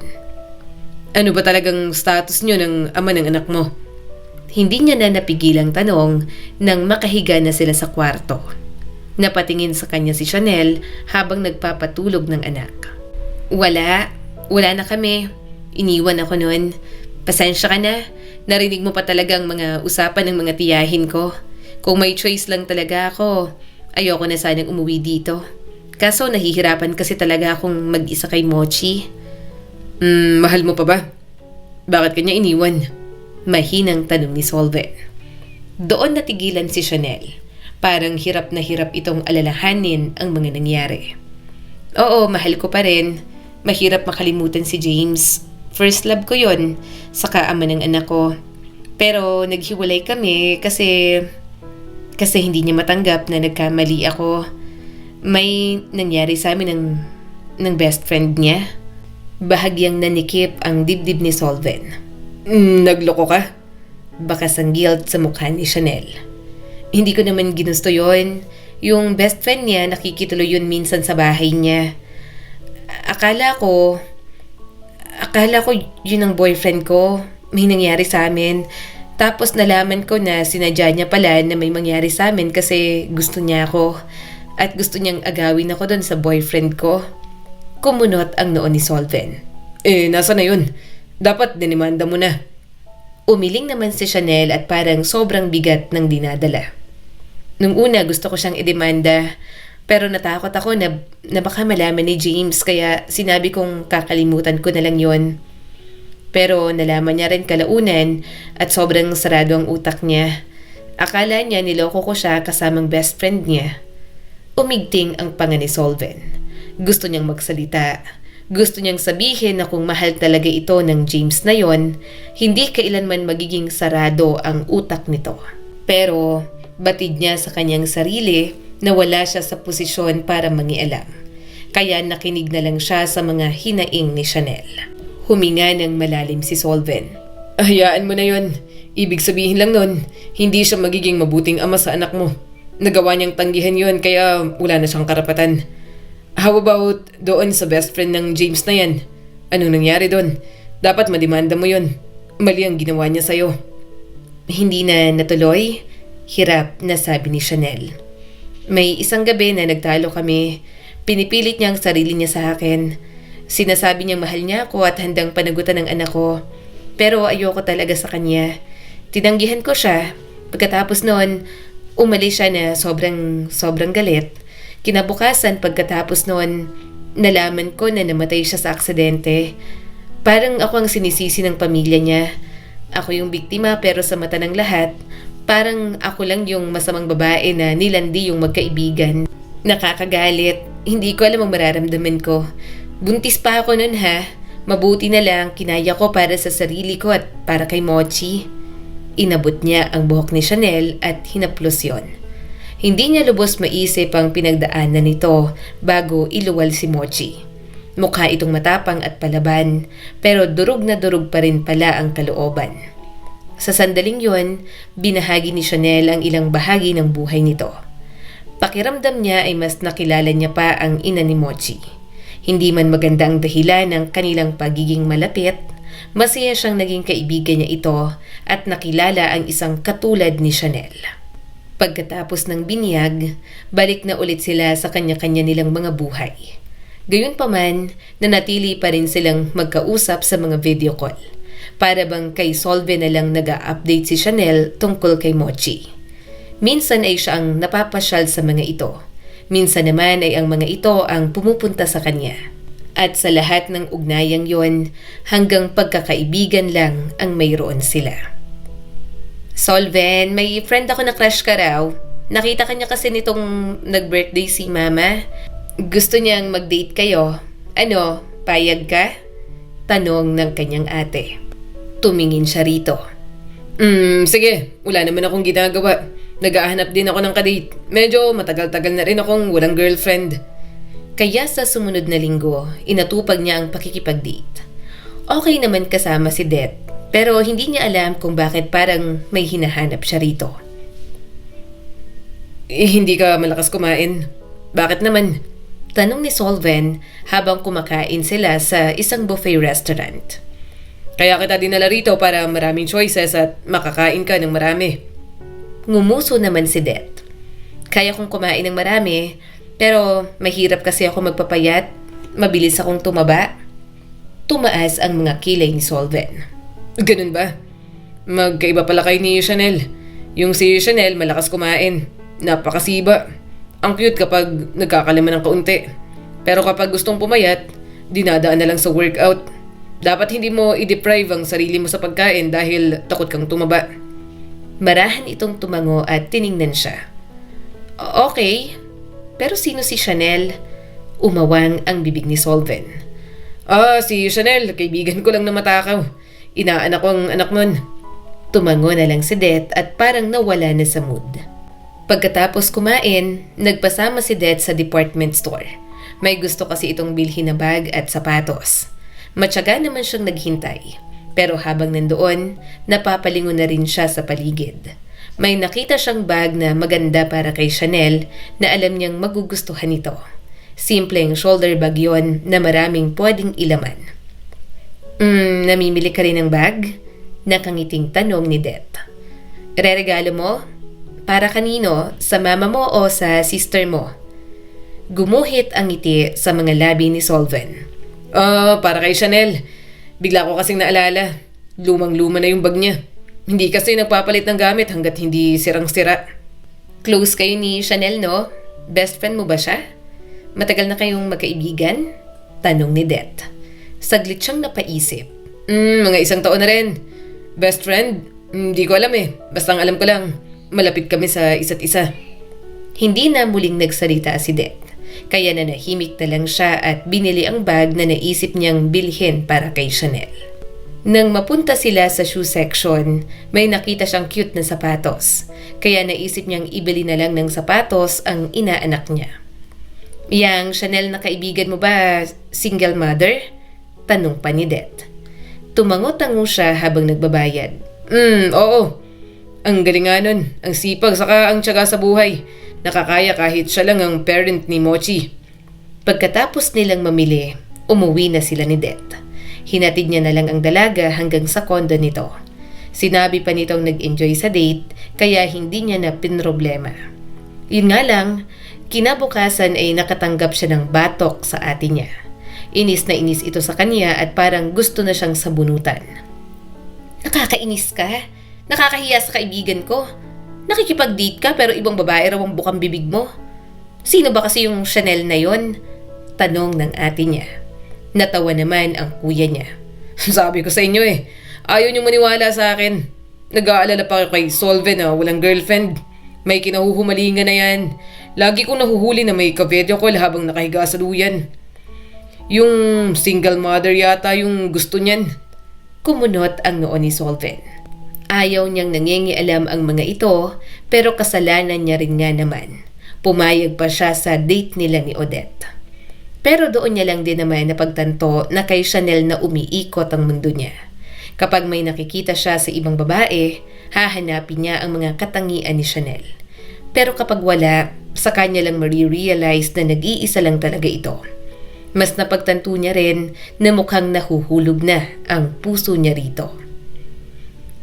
S2: Ano ba talagang status niyo ng ama ng anak mo?
S1: Hindi niya na napigilang tanong nang makahiga na sila sa kwarto. Napatingin sa kanya si Chanel habang nagpapatulog ng anak. Wala na kami. Iniwan ako noon. Pasensya ka na. Narinig mo pa talagang mga usapan ng mga tiyahin ko. Kung may choice lang talaga ako, ayoko na sanang umuwi dito. Kaso nahihirapan kasi talaga akong mag-isa kay Mochi."
S2: Mahal mo pa ba? Bakit kanya iniwan?
S1: Mahinang tanong ni Solven. Doon natigilan si Chanel. Parang hirap na hirap itong alalahanin ang mga nangyari. "Oo, mahal ko pa rin. Mahirap makalimutan si James. First love ko yon, saka ama ng anak ko. Pero naghiwalay kami kasi hindi niya matanggap na nagkamali ako. May nangyari sa amin ng best friend niya." Bahagyang nanikip ang dibdib ni Solven.
S2: Nagloko ka?
S1: Bakas ang guilt sa mukha ni Chanel. "Hindi ko naman ginusto yon. Yung best friend niya nakikituloy yun minsan sa bahay niya. Akala ko yun ang boyfriend ko. May nangyari sa amin. Tapos nalaman ko na sinadya niya pala na may mangyari sa amin kasi gusto niya ako. At gusto niyang agawin ako doon sa boyfriend ko." Kumunot ang noon ni Solven.
S2: Nasa na yun? Dapat dinimanda mo na.
S1: Umiling naman si Chanel at parang sobrang bigat ng dinadala. "Nung una gusto ko siyang idemanda, pero natakot ako na baka malaman ni James kaya sinabi kong kakalimutan ko na lang yon. Pero nalaman niya rin kalaunan at sobrang sarado ang utak niya. Akala niya niloko ko siya kasamang best friend niya." Umigting ang panga ni Solven. Gusto niyang magsalita. Gusto niyang sabihin na kung mahal talaga ito ng James na yon, hindi kailanman magiging sarado ang utak nito. Pero batid niya sa kanyang sarili na wala siya sa posisyon para mangialam. Kaya nakinig na lang siya sa mga hinaing ni Chanel. Huminga ng malalim si Solven.
S2: "Hayaan mo na yon. Ibig sabihin lang nun, hindi siya magiging mabuting ama sa anak mo. Nagawa niyang tanggihan yon kaya wala na siyang karapatan. How about doon sa best friend ng James na yan? Anong nangyari doon? Dapat mademanda mo yon. Mali ang ginawa niya sa'yo."
S1: Hindi na natuloy? Hirap na sabi ni Chanel. "May isang gabi na nagtalo kami. Pinipilit niya ang sarili niya sa akin. Sinasabi niyang mahal niya ako at handang panagutan ng anak ko. Pero ayoko talaga sa kanya. Tinanggihan ko siya. Pagkatapos noon, umalis siya na sobrang galit. Kinabukasan pagkatapos noon, nalaman ko na namatay siya sa aksidente. Parang ako ang sinisisi ng pamilya niya. Ako yung biktima pero sa mata ng lahat, parang ako lang yung masamang babae na nilandi yung magkaibigan. Nakakagalit. Hindi ko alam ang mararamdaman ko. Buntis pa ako nun ha. Mabuti na lang kinaya ko para sa sarili ko at para kay Mochi. Inabot niya ang buhok ni Chanel at hinaplos yon. Hindi niya lubos maisip ang pinagdaanan nito bago iluwal si Mochi. Mukha itong matapang at palaban, pero durog na durog pa rin pala ang kalooban. Sa sandaling yon, binahagi ni Chanel ang ilang bahagi ng buhay nito. Pakiramdam niya ay mas nakilala niya pa ang ina ni Mochi. Hindi man maganda ang dahilan ng kanilang pagiging malapit, masaya siyang naging kaibigan niya ito at nakilala ang isang katulad ni Chanel. Pagkatapos ng binyag, balik na ulit sila sa kanya-kanya nilang mga buhay. Gayunpaman, nanatili pa rin silang magkausap sa mga video call. Para bang kay Solve na lang nag-a-update si Chanel tungkol kay Mochi. Minsan ay siya ang napapasyal sa mga ito. Minsan naman ay ang mga ito ang pumupunta sa kanya. At sa lahat ng ugnayang yon, hanggang pagkakaibigan lang ang mayroon sila. Solven, may friend ako na crush ka raw. Nakita kanya kasi nitong nag-birthday si Mama. Gusto niyang mag-date kayo. Ano, payag ka? Tanong ng kanyang ate. Tumingin siya rito.
S2: Sige. Wala naman akong ginagawa. Nag-ahanap din ako ng kadate. Medyo matagal-tagal na rin akong walang girlfriend.
S1: Kaya sa sumunod na linggo, inatupag niya ang pakikipag-date. Okay naman kasama si Det, pero hindi niya alam kung bakit parang may hinahanap siya rito.
S2: Hindi ka malakas kumain. Bakit naman?
S1: Tanong ni Solven habang kumakain sila sa isang buffet restaurant.
S2: Kaya kita dinala rito para maraming choices at makakain ka ng marami.
S1: Ngumuso naman si Det. Kaya kong kumain ng marami, pero mahirap kasi ako magpapayat. Mabilis akong tumaba. Tumaas ang mga kilay ni Solven.
S2: Ganun ba? Magkaiba pala kayo ni Chanel. Yung si Chanel malakas kumain. Napakasiba. Ang cute kapag nagkakalaman ng kaunti. Pero kapag gustong pumayat, dinadaan na lang sa workout. Dapat hindi mo i-deprive ang sarili mo sa pagkain dahil takot kang tumaba.
S1: Marahan itong tumango at tiningnan siya. Okay, pero sino si Chanel? Umawang ang bibig ni Solven.
S2: Si Chanel, kaibigan ko lang na matakaw. Inaanak ko ang anak nun.
S1: Tumango na lang si Det at parang nawala na sa mood. Pagkatapos kumain, nagpasama si Det sa department store. May gusto kasi itong bilhin na bag at sapatos. Matyaga naman siyang naghintay. Pero habang nandoon, napapalingon na rin siya sa paligid. May nakita siyang bag na maganda para kay Chanel na alam niyang magugustuhan ito. Simpleng shoulder bag yon na maraming pwedeng ilaman. Namimili ka rin ng bag? Nakangiting tanong ni Det. Reregalo mo? Para kanino? Sa mama mo o sa sister mo? Gumuhit ang ngiti sa mga labi ni Solven.
S2: Para kay Chanel. Bigla ko kasing naalala. Lumang-luma na yung bag niya. Hindi kasi nagpapalit ng gamit hanggat hindi sirang-sira.
S1: Close kayo ni Chanel, no? Best friend mo ba siya? Matagal na kayong magkaibigan? Tanong ni Det. Saglit siyang napaisip.
S2: Mga 1 taon na rin. Best friend? Hindi ko alam eh. Basta ang alam ko lang, malapit kami sa isa't isa.
S1: Hindi na muling nagsalita si Det. Kaya nanahimik na lang siya at binili ang bag na naisip niyang bilhin para kay Chanel. Nang mapunta sila sa shoe section, may nakita siyang cute na sapatos. Kaya naisip niyang ibili na lang ng sapatos ang inaanak niya. Yang Chanel na kaibigan mo ba, single mother? Tanong pa ni Det. Tumango-tango siya habang nagbabayad.
S2: Oo. Ang galing nga nun. Ang sipag saka ang tiyaga sa buhay. Nakakaya kahit siya lang ang parent ni Mochi.
S1: Pagkatapos nilang mamili, umuwi na sila ni Det. Hinatid niya na lang ang dalaga hanggang sa kondo nito. Sinabi pa nitong nag-enjoy sa date, kaya hindi niya na pinroblema. Yun nga lang, kinabukasan ay nakatanggap siya ng batok sa ate niya. Inis na inis ito sa kanya at parang gusto na siyang sabunutan. Nakakainis ka? Nakakahiya sa kaibigan ko. Nakikipag-date ka pero ibang babae raw ang bukang bibig mo. Sino ba kasi yung Chanel na yon? Tanong ng ate niya. Natawa naman ang kuya niya.
S2: Sabi ko sa inyo ayaw niyo maniwala sa akin. Nag-aalala pa kay Solven na walang girlfriend. May kinahuhumalingan na yan. Lagi kong nahuhuli na may ka-video call habang nakahiga sa duyan. Yung single mother yata yung gusto niyan.
S1: Kumunot ang noo ni Solven. Ayaw niyang nangingialam ang mga ito pero kasalanan niya rin nga naman. Pumayag pa siya sa date nila ni Odette. Pero doon niya lang din naman napagtanto na kay Chanel na umiikot ang mundo niya. Kapag may nakikita siya sa ibang babae, hahanapin niya ang mga katangian ni Chanel. Pero kapag wala, sa kanya lang marirealize na nag-iisa lang talaga ito. Mas napagtanto niya rin na mukhang nahuhulog na ang puso niya rito.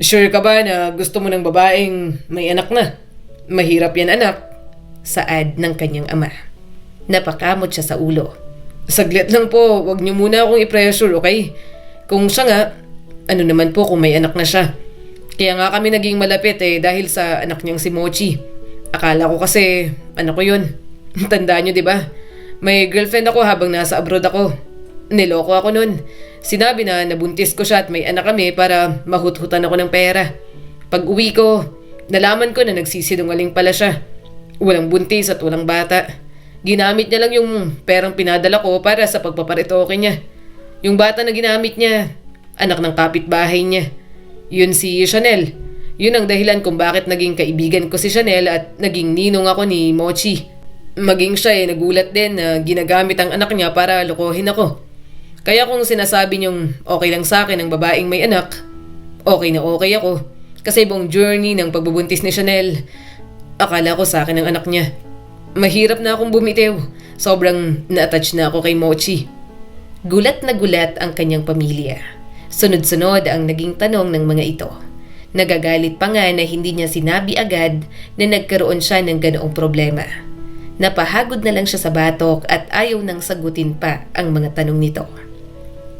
S2: Sure ka ba na gusto mo ng babaeng may anak na? Mahirap yan, anak.
S1: Saad ng kanyang ama. Napakamot siya sa ulo.
S2: Saglit lang po, wag niyo muna akong i-pressure, okay? Kung siya nga, ano naman po kung may anak na siya? Kaya nga kami naging malapit dahil sa anak niyang si Mochi. Akala ko kasi, ano ko yun? Tandaan niyo, di ba? May girlfriend ako habang nasa abroad ako. Niloko ako nun. Sinabi na nabuntis ko siya at may anak kami para mahut-hutan ako ng pera. Pag uwi ko, nalaman ko na nagsisinungaling pala siya. Walang buntis at walang bata. Ginamit niya lang yung perang pinadala ko para sa pagpaparitoke niya. Yung bata na ginamit niya, anak ng kapitbahay niya. Yun si Chanel. Yun ang dahilan kung bakit naging kaibigan ko si Chanel at naging ninong ako ni Mochi. Maging siya nagulat din na ginagamit ang anak niya para lokohin ako. Kaya kung sinasabi niyong okay lang sa akin ang babaeng may anak, okay na okay ako. Kasi buong journey ng pagbubuntis ni Chanel, akala ko sa akin ang anak niya. Mahirap na akong bumitiw. Sobrang na-attach na ako kay Mochi.
S1: Gulat na gulat ang kanyang pamilya. Sunod-sunod ang naging tanong ng mga ito. Nagagalit pa nga na hindi niya sinabi agad na nagkaroon siya ng ganoong problema. Napahagod na lang siya sa batok at ayaw nang sagutin pa ang mga tanong nito.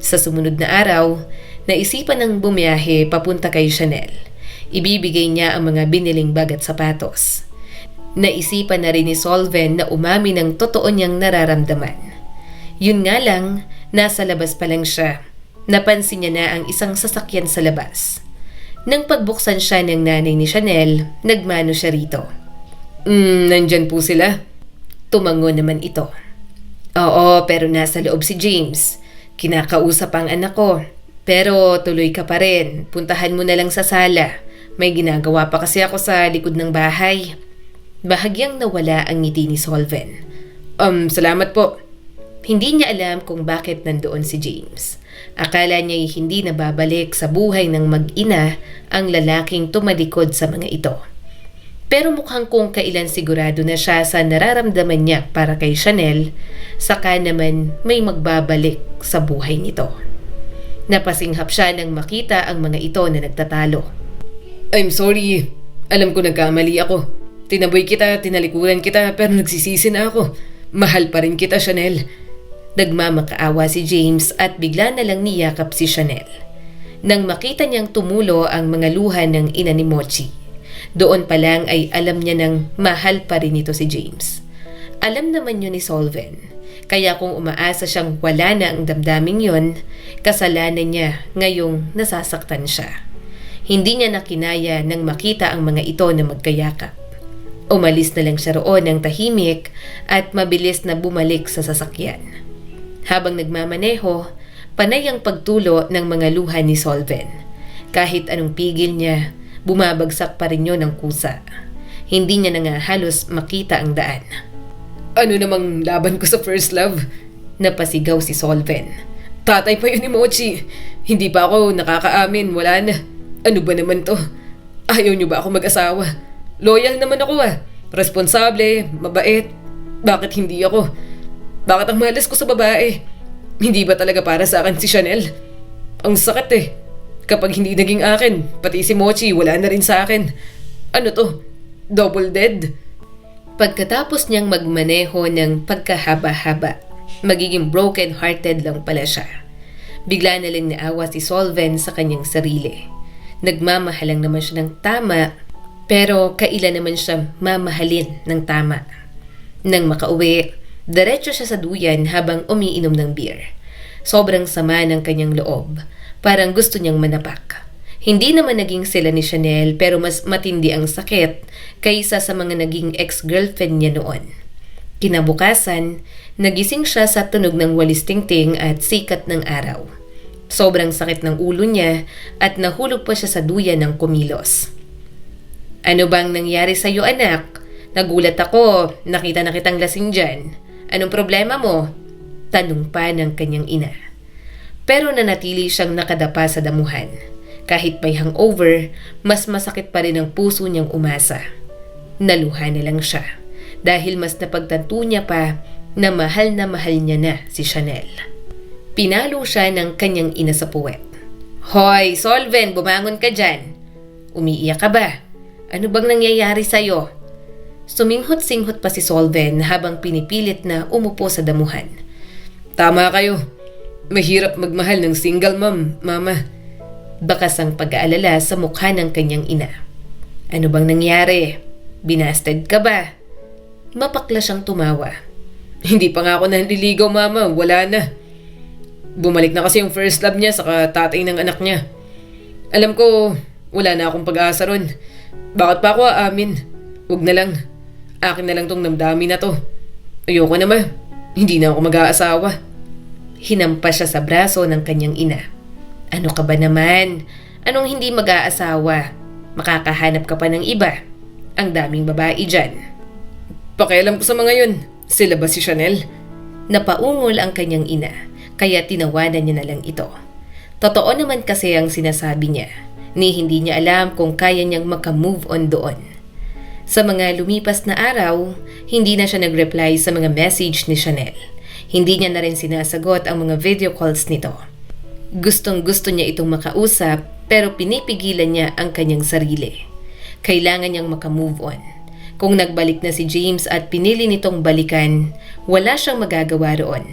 S1: Sa sumunod na araw, naisipan ng bumiyahe papunta kay Chanel. Ibibigay niya ang mga biniling bag at sapatos. Naisipan na rin ni Solven na umami ng totoo niyang nararamdaman. Yun nga lang, nasa labas pa lang siya. Napansin niya na ang isang sasakyan sa labas. Nang pagbuksan siya ng nanay ni Chanel, nagmano siya rito.
S2: Nandyan po sila?
S1: Tumango naman ito. Oo, pero nasa loob si James. Kinakausap ang anak ko. Pero tuloy ka pa rin. Puntahan mo na lang sa sala. May ginagawa pa kasi ako sa likod ng bahay. Bahagyang nawala ang ngiti ni Solven.
S2: Salamat po.
S1: Hindi niya alam kung bakit nandoon si James. Akala niya'y hindi na babalik sa buhay ng mag-ina ang lalaking tumalikod sa mga ito. Pero mukhang kung kailan sigurado na siya sa nararamdaman niya para kay Chanel, saka naman may magbabalik sa buhay nito. Napasinghap siya nang makita ang mga ito na nagtatalo.
S2: I'm sorry. Alam ko nagkamali ako. Tinaboy kita, tinalikuran kita, pero nagsisisi na ako. Mahal pa rin kita, Chanel.
S1: Nagmamakaawa si James at bigla na lang niyakap si Chanel. Nang makita niyang tumulo ang mga luha ng ina ni Mochi, doon pa lang ay alam niya nang mahal pa rin ito si James. Alam naman yun ni Solven, kaya kung umaasa siyang wala na ang damdaming yun, kasalanan niya ngayong nasasaktan siya. Hindi niya nakinaya nang makita ang mga ito na magkayakap. Umalis na lang siya roon ng tahimik at mabilis na bumalik sa sasakyan. Habang nagmamaneho, panay ang pagtulo ng mga luha ni Solven. Kahit anong pigil niya, bumabagsak pa rin yun ng kusa. Hindi niya na nga halos makita ang daan.
S2: Ano namang laban ko sa first love?
S1: Napasigaw si Solven.
S2: Tatay pa yun ni Mochi. Hindi pa ako nakakaamin, wala na. Ano ba naman to? Ayaw niyo ba ako mag-asawa? Loyal naman ako Responsable, mabait. Bakit hindi ako? Bakit ang malas ko sa babae? Hindi ba talaga para sa akin si Chanel? Ang sakit Kapag hindi naging akin, pati si Mochi wala na rin sa akin. Ano to? Double dead?
S1: Pagkatapos niyang magmaneho ng pagkahaba-haba, Magiging broken-hearted lang pala siya. Bigla na lang naawa si Solven sa kanyang sarili. Nagmamahal lang naman siya ng tama, pero kailan naman siya mamahalin ng tama. Nang makauwi, diretso siya sa duyan habang umiinom ng beer. Sobrang sama ng kanyang loob. Parang gusto niyang manapak. Hindi naman naging sila ni Chanel pero mas matindi ang sakit kaysa sa mga naging ex-girlfriend niya noon. Kinabukasan, nagising siya sa tunog ng walis tingting at sikat ng araw. Sobrang sakit ng ulo niya at nahulog pa siya sa duyan ng kumilos. "Ano bang nangyari sa iyo, anak? Nagulat ako, nakita na kitang lasing dyan. Anong problema mo?" Tanong pa ng kanyang ina. Pero nanatili siyang nakadapa sa damuhan. Kahit may hangover, mas masakit pa rin ang puso niyang umasa. Naluha na lang siya dahil mas napagtanto niya pa na mahal niya na si Chanel. Pinalo siya ng kanyang ina sa puwet. "Hoy, Solven, bumangon ka dyan. Umiiyak ka ba? Ano bang nangyayari sa'yo?" Suminghot-singhot pa si Solven habang pinipilit na umupo sa damuhan.
S2: "Tama kayo. Mahirap magmahal ng single mom, mama."
S1: Bakas ang pag-aalala sa mukha ng kanyang ina. "Ano bang nangyari? Binasted ka ba?" Mapakla siyang tumawa.
S2: "Hindi pa nga ako nanliligaw, mama. Wala na. Bumalik na kasi yung first love niya saka tatay ng anak niya. Alam ko, wala na akong pag-asa ron. Bakit pa ako aamin? Huwag na lang. Akin na lang tong namdamin na to. Ayoko na, ma. Hindi na ako mag-aasawa."
S1: Hinampas siya sa braso ng kanyang ina. "Ano ka ba naman? Anong hindi mag-aasawa? Makakahanap ka pa ng iba. Ang daming babae dyan."
S2: "Pakialam ko sa mga yun. Sila ba si Chanel?"
S1: Napaungol ang kanyang ina, kaya tinawanan niya na lang ito. Totoo naman kasi ang sinasabi niya, ni hindi niya alam kung kaya niyang makamove on doon. Sa mga lumipas na araw, hindi na siya nag-reply sa mga message ni Chanel. Hindi niya na rin sinasagot ang mga video calls nito. Gustong-gusto niya itong makausap pero pinipigilan niya ang kanyang sarili. Kailangan niyang makamove on. Kung nagbalik na si James at pinili nitong balikan, wala siyang magagawa roon.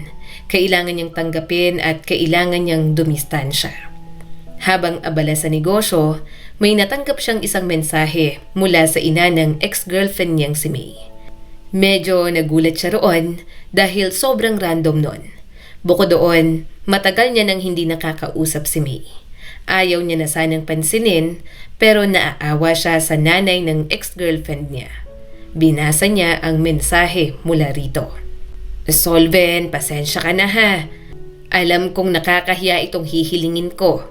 S1: Kailangan niyang tanggapin at kailangan niyang dumistansya. Habang abala sa negosyo, may natanggap siyang isang mensahe mula sa ina ng ex-girlfriend niyang si May. Medyo nagulat siya roon dahil sobrang random nun. Bukod doon, matagal niya nang hindi nakakausap si May. Ayaw niya na sanang pansinin pero naaawa siya sa nanay ng ex-girlfriend niya. Binasa niya ang mensahe mula rito. "Solven, pasensya ka na ha. Alam kong nakakahiya itong hihilingin ko.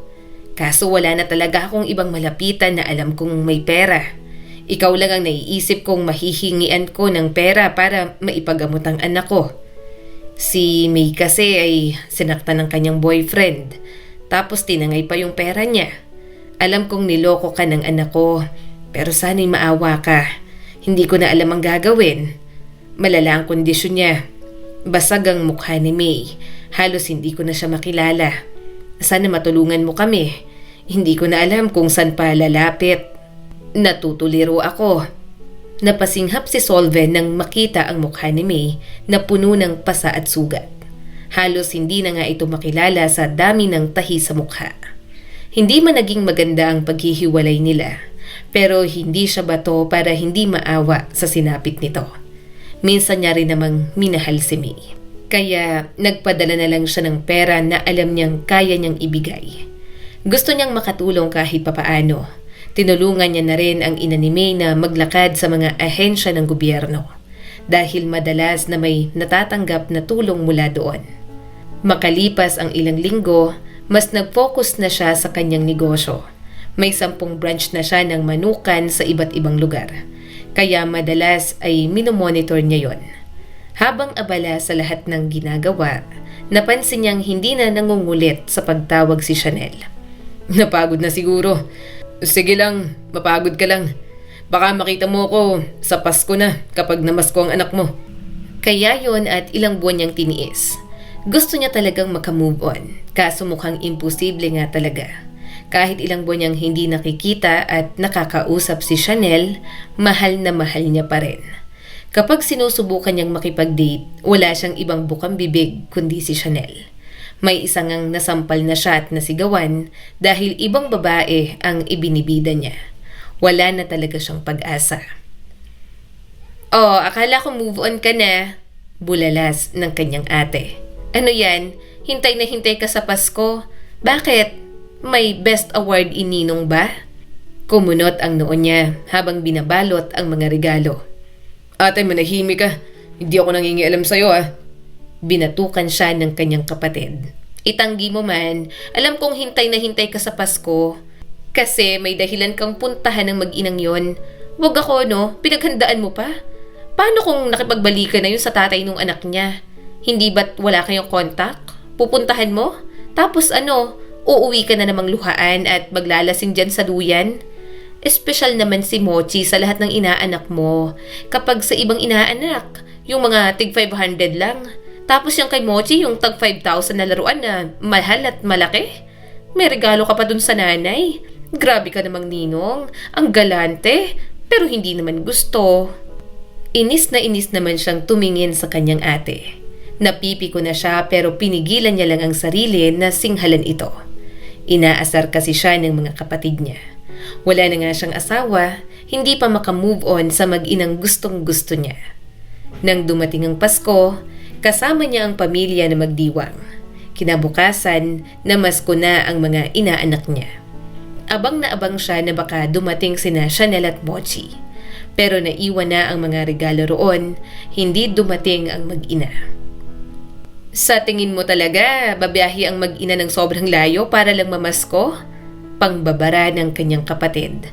S1: Kaso wala na talaga akong ibang malapitan na alam kong may pera. Ikaw lang ang naiisip kong mahihingian ko ng pera para maipagamot ang anak ko. Si May kasi ay sinaktan ng kanyang boyfriend. Tapos tinangay pa yung pera niya. Alam kong niloko ka ng anak ko, pero sana'y maawa ka. Hindi ko na alam ang gagawin. Malala ang kondisyon niya. Basag ang mukha ni May. Halos hindi ko na siya makilala. Sana matulungan mo kami. Hindi ko na alam kung saan pa lalapit." Natutuliro ako. Napasinghap si Solven nang makita ang mukha ni May na puno ng pasa at sugat. Halos hindi na nga ito makilala sa dami ng tahi sa mukha. Hindi man naging maganda ang paghihiwalay nila, pero hindi siya bato para hindi maawa sa sinapit nito. Minsan niya rin namang minahal si May. Kaya nagpadala na lang siya ng pera na alam niyang kaya niyang ibigay. Gusto niyang makatulong kahit papaano. Tinulungan niya na rin ang ina ni May na maglakad sa mga ahensya ng gobyerno dahil madalas na may natatanggap na tulong mula doon. Makalipas ang ilang linggo, mas nag-focus na siya sa kanyang negosyo. May 10 branch na siya ng manukan sa iba't ibang lugar, kaya madalas ay minomonitor niya yon. Habang abala sa lahat ng ginagawa, napansin niyang hindi na nangungulit sa pagtawag si Chanel.
S2: "Napagod na siguro. Sige lang, mapagod ka lang. Baka makita mo ko sa Pasko na kapag namasko ang anak mo."
S1: Kaya yon at ilang buwan niyang tiniis. Gusto niya talagang makamove on, kaso mukhang imposible nga talaga. Kahit ilang buwan niyang hindi nakikita at nakakausap si Chanel, mahal na mahal niya pa rin. Kapag sinusubukan niyang makipag-date, wala siyang ibang bukang bibig kundi si Chanel. May isang ang nasampal na siya at nasigawan dahil ibang babae ang ibinibida niya. Wala na talaga siyang pag-asa. "Oh, akala ko move on ka na," bulalas ng kanyang ate. "Ano yan? Hintay na hintay ka sa Pasko. Bakit? May best award ininong ba?" Kumunot ang noo niya habang binabalot ang mga regalo.
S2: Ate, manahimik ka. Hindi ako nangingialam sa'yo
S1: Binatukan siya ng kanyang kapatid. "Itanggi mo man, alam kong hintay na hintay ka sa Pasko. Kasi may dahilan kang puntahan ng mag-inang yon. Wag ako, no? Pinaghandaan mo pa? Paano kung nakipagbalikan na yun sa tatay nung anak niya? Hindi ba't wala kayong kontak? Pupuntahan mo? Tapos uuwi ka na namang luhaan at maglalasing dyan sa duyan? Espesyal naman si Mochi sa lahat ng inaanak mo. Kapag sa ibang inaanak, yung mga tig 500 lang. Tapos yung kay Mochi, yung tag 5,000 na laruan na mahal at malaki. May regalo ka pa dun sa nanay. Grabe ka namang ninong. Ang galante. Pero hindi naman gusto." Inis na inis naman siyang tumingin sa kanyang ate. Napipiko na siya pero pinigilan niya lang ang sarili na singhalan ito. Inaasar kasi siya ng mga kapatid niya. Wala na nga siyang asawa, hindi pa makamove on sa mag-inang gustong gusto niya. Nang dumating ang Pasko, kasama niya ang pamilya na magdiwang. Kinabukasan, namasko na ang mga inaanak niya. Abang na abang siya na baka dumating sina Chanel at Mochi. Pero naiwan na ang mga regalo roon, hindi dumating ang mag-ina. "Sa tingin mo talaga, babiyahe ang mag-ina ng sobrang layo para lang mamasko?" Pangbabara ng kanyang kapatid.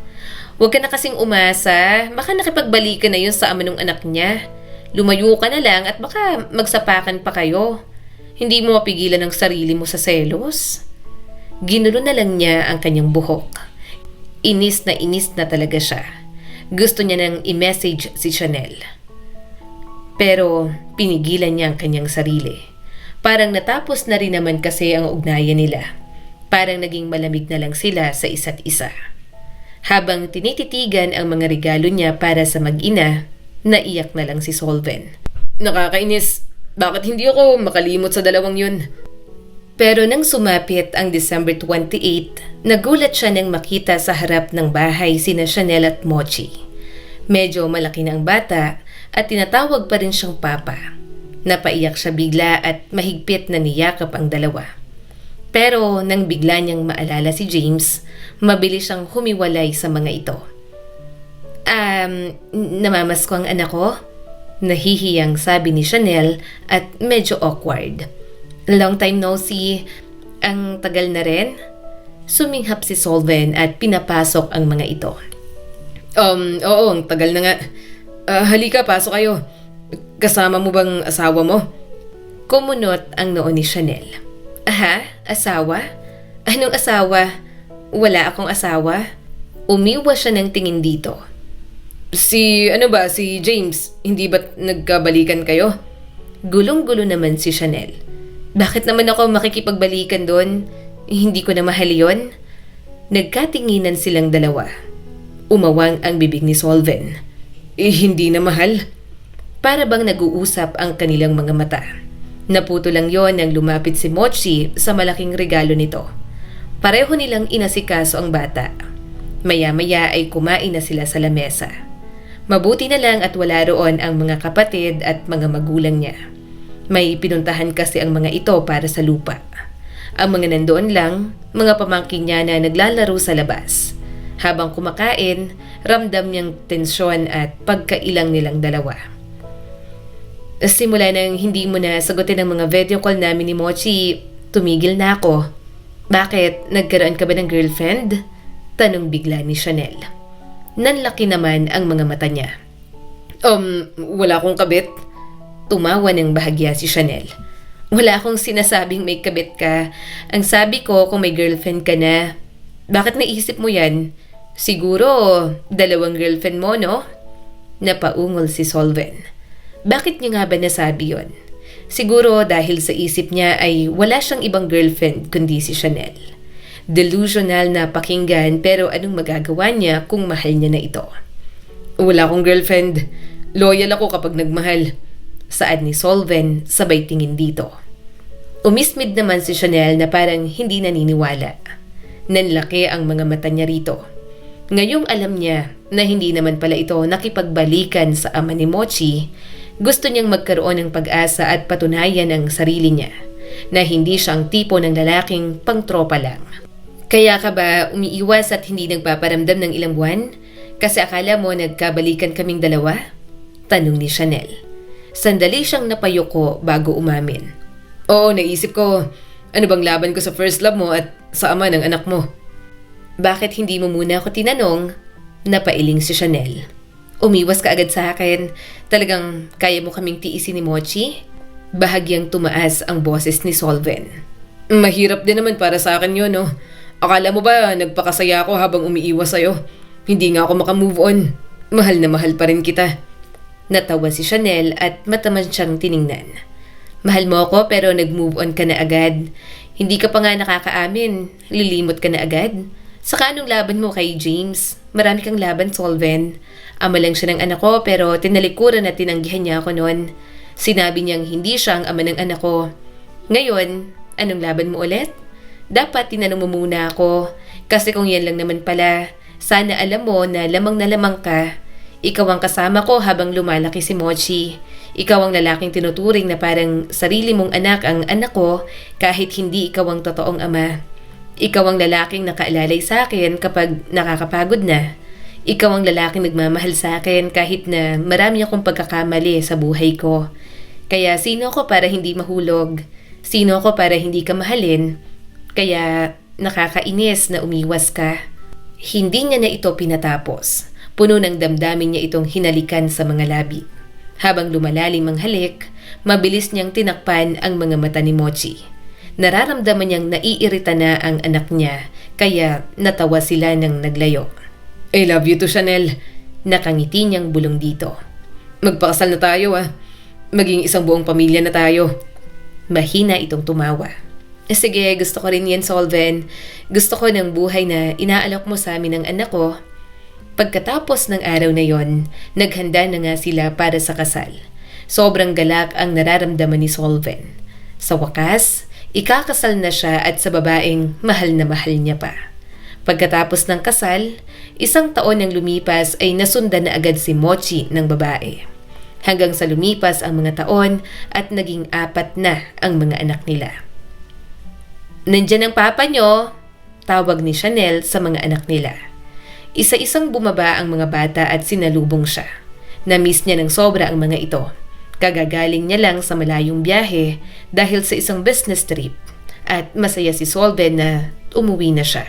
S1: "Huwag ka na kasing umasa, baka nakipagbalikan na yun sa ama ng anak niya. Lumayo ka na lang at baka magsapakan pa kayo. Hindi mo mapigilan ang sarili mo sa selos." Ginulo na lang niya ang kanyang buhok. Inis na talaga siya. Gusto niya nang i-message si Chanel. Pero pinigilan niya ang kanyang sarili. Parang natapos na rin naman kasi ang ugnayan nila. Parang naging malamig na lang sila sa isa't isa. Habang tinititigan ang mga regalo niya para sa mag-ina, naiyak na lang si Solven.
S2: Nakakainis. Bakit hindi ako makalimot sa dalawang yun?
S1: Pero nang sumapit ang December 28, nagulat siya nang makita sa harap ng bahay sina Chanel at Mochi. Medyo malaki na ang bata at tinatawag pa rin siyang papa. Napaiyak siya bigla at mahigpit na niyakap ang dalawa. Pero nang bigla niyang maalala si James, mabilis siyang humiwalay sa mga ito. Namamasko ang anak ko?" Nahihiyang sabi ni Chanel at medyo awkward. "Long time no see. Ang tagal na rin?" Suminghap si Solven at pinapasok ang mga ito.
S2: Oo, ang tagal na nga. Halika, pasok kayo. Kasama mo bang asawa mo?"
S1: Kumunot ang noo ni Chanel. "Aha? Asawa? Anong asawa? Wala akong asawa." Umiwas siya ng tingin dito.
S2: Si James, hindi ba't nagkabalikan kayo?"
S1: Gulong-gulo naman si Chanel. "Bakit naman ako makikipagbalikan doon? Hindi ko na mahal yon." Nagkatinginan silang dalawa. Umawang ang bibig ni Solven.
S2: Hindi na mahal.
S1: Para bang nag-uusap ang kanilang mga mata. Naputo lang yon nang lumapit si Mochi sa malaking regalo nito. Pareho nilang inasikaso ang bata. Maya-maya ay kumain na sila sa lamesa. Mabuti na lang at wala roon ang mga kapatid at mga magulang niya. May pinuntahan kasi ang mga ito para sa lupa. Ang mga nandoon lang, mga pamangkin niya na naglalaro sa labas. Habang kumakain, ramdam niyang tensyon at pagkailang nilang dalawa. "Simula nang hindi mo na sagutin ang mga video call namin ni Mochi, tumigil na ako. Bakit? Nagkaroon ka ba ng girlfriend?" Tanong bigla ni Chanel. Nanlaki naman ang mga mata niya.
S2: Wala akong kabit."
S1: Tumawa ng bahagya si Chanel. "Wala akong sinasabing may kabit ka. Ang sabi ko kung may girlfriend ka na. Bakit naisip mo yan? Siguro, 2 girlfriend mo, no?" Napaungol si Solven. Bakit niya nga ba nasabi yon? Siguro dahil sa isip niya ay wala siyang ibang girlfriend kundi si Chanel. Delusional na pakinggan pero anong magagawa niya kung mahal niya na ito?
S2: "Wala akong girlfriend. Loyal ako kapag nagmahal.
S1: Saad ni Solven sabay tingin dito. Umismid naman si Chanel na parang hindi naniniwala. Nanlaki ang mga mata niya rito. Ngayong alam niya na hindi naman pala ito nakipagbalikan sa ama ni Mochi, gusto niyang magkaroon ng pag-asa at patunayan ang sarili niya na hindi siyang tipo ng lalaking pangtropa lang. Kaya ka ba umiiwas at hindi nagpaparamdam ng ilang buwan? Kasi akala mo nagkabalikan kaming dalawa? Tanong ni Chanel. Sandali siyang napayuko bago umamin.
S2: Oo, naisip ko, ano bang laban ko sa first love mo at sa ama ng anak mo?
S1: Bakit hindi mo muna ako tinanong? Napailing si Chanel. Umiwas ka agad sa akin. Talagang kaya mo kaming tiisin ni Mochi? Bahagyang tumaas ang boses ni Solven.
S2: Mahirap din naman para sa akin yun, no? Akala mo ba nagpakasaya ako habang umiiwas sa'yo? Hindi nga ako makamove on. Mahal na mahal pa rin kita.
S1: Natawa si Chanel at mataman siyang tiningnan. Mahal mo ako pero nag-move on ka na agad. Hindi ka pa nga nakakaamin. Lilimot ka na agad. Saka anong laban mo kay James? Marami kang laban, Solven. Ama lang siya ng anak ko pero tinalikuran at tinanggihan niya ako noon. Sinabi niyang hindi siya ang ama ng anak ko. Ngayon, anong laban mo ulit? Dapat tinanong mo muna ako. Kasi kung yan lang naman pala, sana alam mo na lamang ka. Ikaw ang kasama ko habang lumalaki si Mochi. Ikaw ang lalaking tinuturing na parang sarili mong anak ang anak ko kahit hindi ikaw ang totoong ama. Ikaw ang lalaking nakaalalay sa akin kapag nakakapagod na. Ikaw ang lalaking nagmamahal sa akin kahit na marami akong pagkakamali sa buhay ko. Kaya sino ako para hindi mahulog? Sino ako para hindi ka mahalin? Kaya nakakainis na umiwas ka. Hindi niya na ito pinatapos. Puno ng damdamin niya itong hinalikan sa mga labi. Habang lumalalim ang halik, mabilis niyang tinakpan ang mga mata ni Mochi. Nararamdaman niyang naiirita na ang anak niya, kaya natawa sila ng naglayo.
S2: I love you to, Chanel.
S1: Nakangiti niyang bulong dito.
S2: Magpakasal na tayo, ah. Maging isang buong pamilya na tayo.
S1: Mahina itong tumawa. Sige, gusto ko rin yan, Solven. Gusto ko ng buhay na inaalok mo sa amin ng anak ko. Pagkatapos ng araw na yon, naghanda na nga sila para sa kasal. Sobrang galak ang nararamdaman ni Solven. Sa wakas, ikakasal na siya at sa babaeng mahal na mahal niya pa. Pagkatapos ng kasal, 1 taon ang lumipas ay nasundan na agad si Mochi ng babae. Hanggang sa lumipas ang mga taon at naging 4 na ang mga anak nila. Nandiyan ang papa nyo, tawag ni Chanel sa mga anak nila. Isa-isang bumaba ang mga bata at sinalubong siya. Na-miss niya ng sobra ang mga ito. Kagagaling niya lang sa malayong biyahe dahil sa isang business trip at masaya si Solven na umuwi na siya.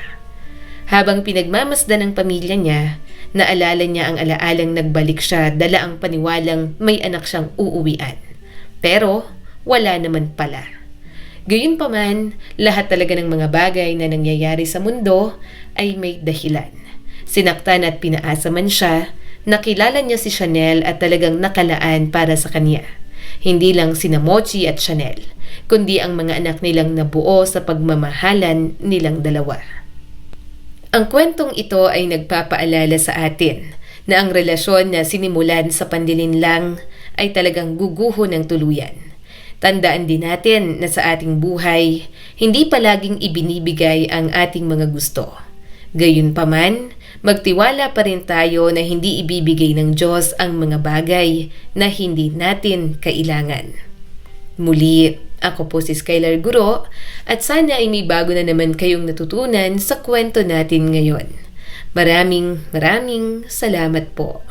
S1: Habang pinagmamasdan ng pamilya niya, naalala niya ang alaalang nagbalik siya dala ang paniwalang may anak siyang uuwian. Pero wala naman pala. Gayunpaman, lahat talaga ng mga bagay na nangyayari sa mundo ay may dahilan. Sinaktan at pinaasa man siya, nakilala niya si Chanel at talagang nakalaan para sa kanya. Hindi lang sina Mochi at Chanel, kundi ang mga anak nilang nabuo sa pagmamahalan nilang dalawa. Ang kwentong ito ay nagpapaalala sa atin na ang relasyon na sinimulan sa panlilinlang ay talagang guguho ng tuluyan. Tandaan din natin na sa ating buhay, hindi palaging ibinibigay ang ating mga gusto. Gayunpaman, magtiwala pa rin tayo na hindi ibibigay ng Diyos ang mga bagay na hindi natin kailangan. Muli, ako po si Skylar Guro at sana ay may bago na naman kayong natutunan sa kwento natin ngayon. Maraming salamat po.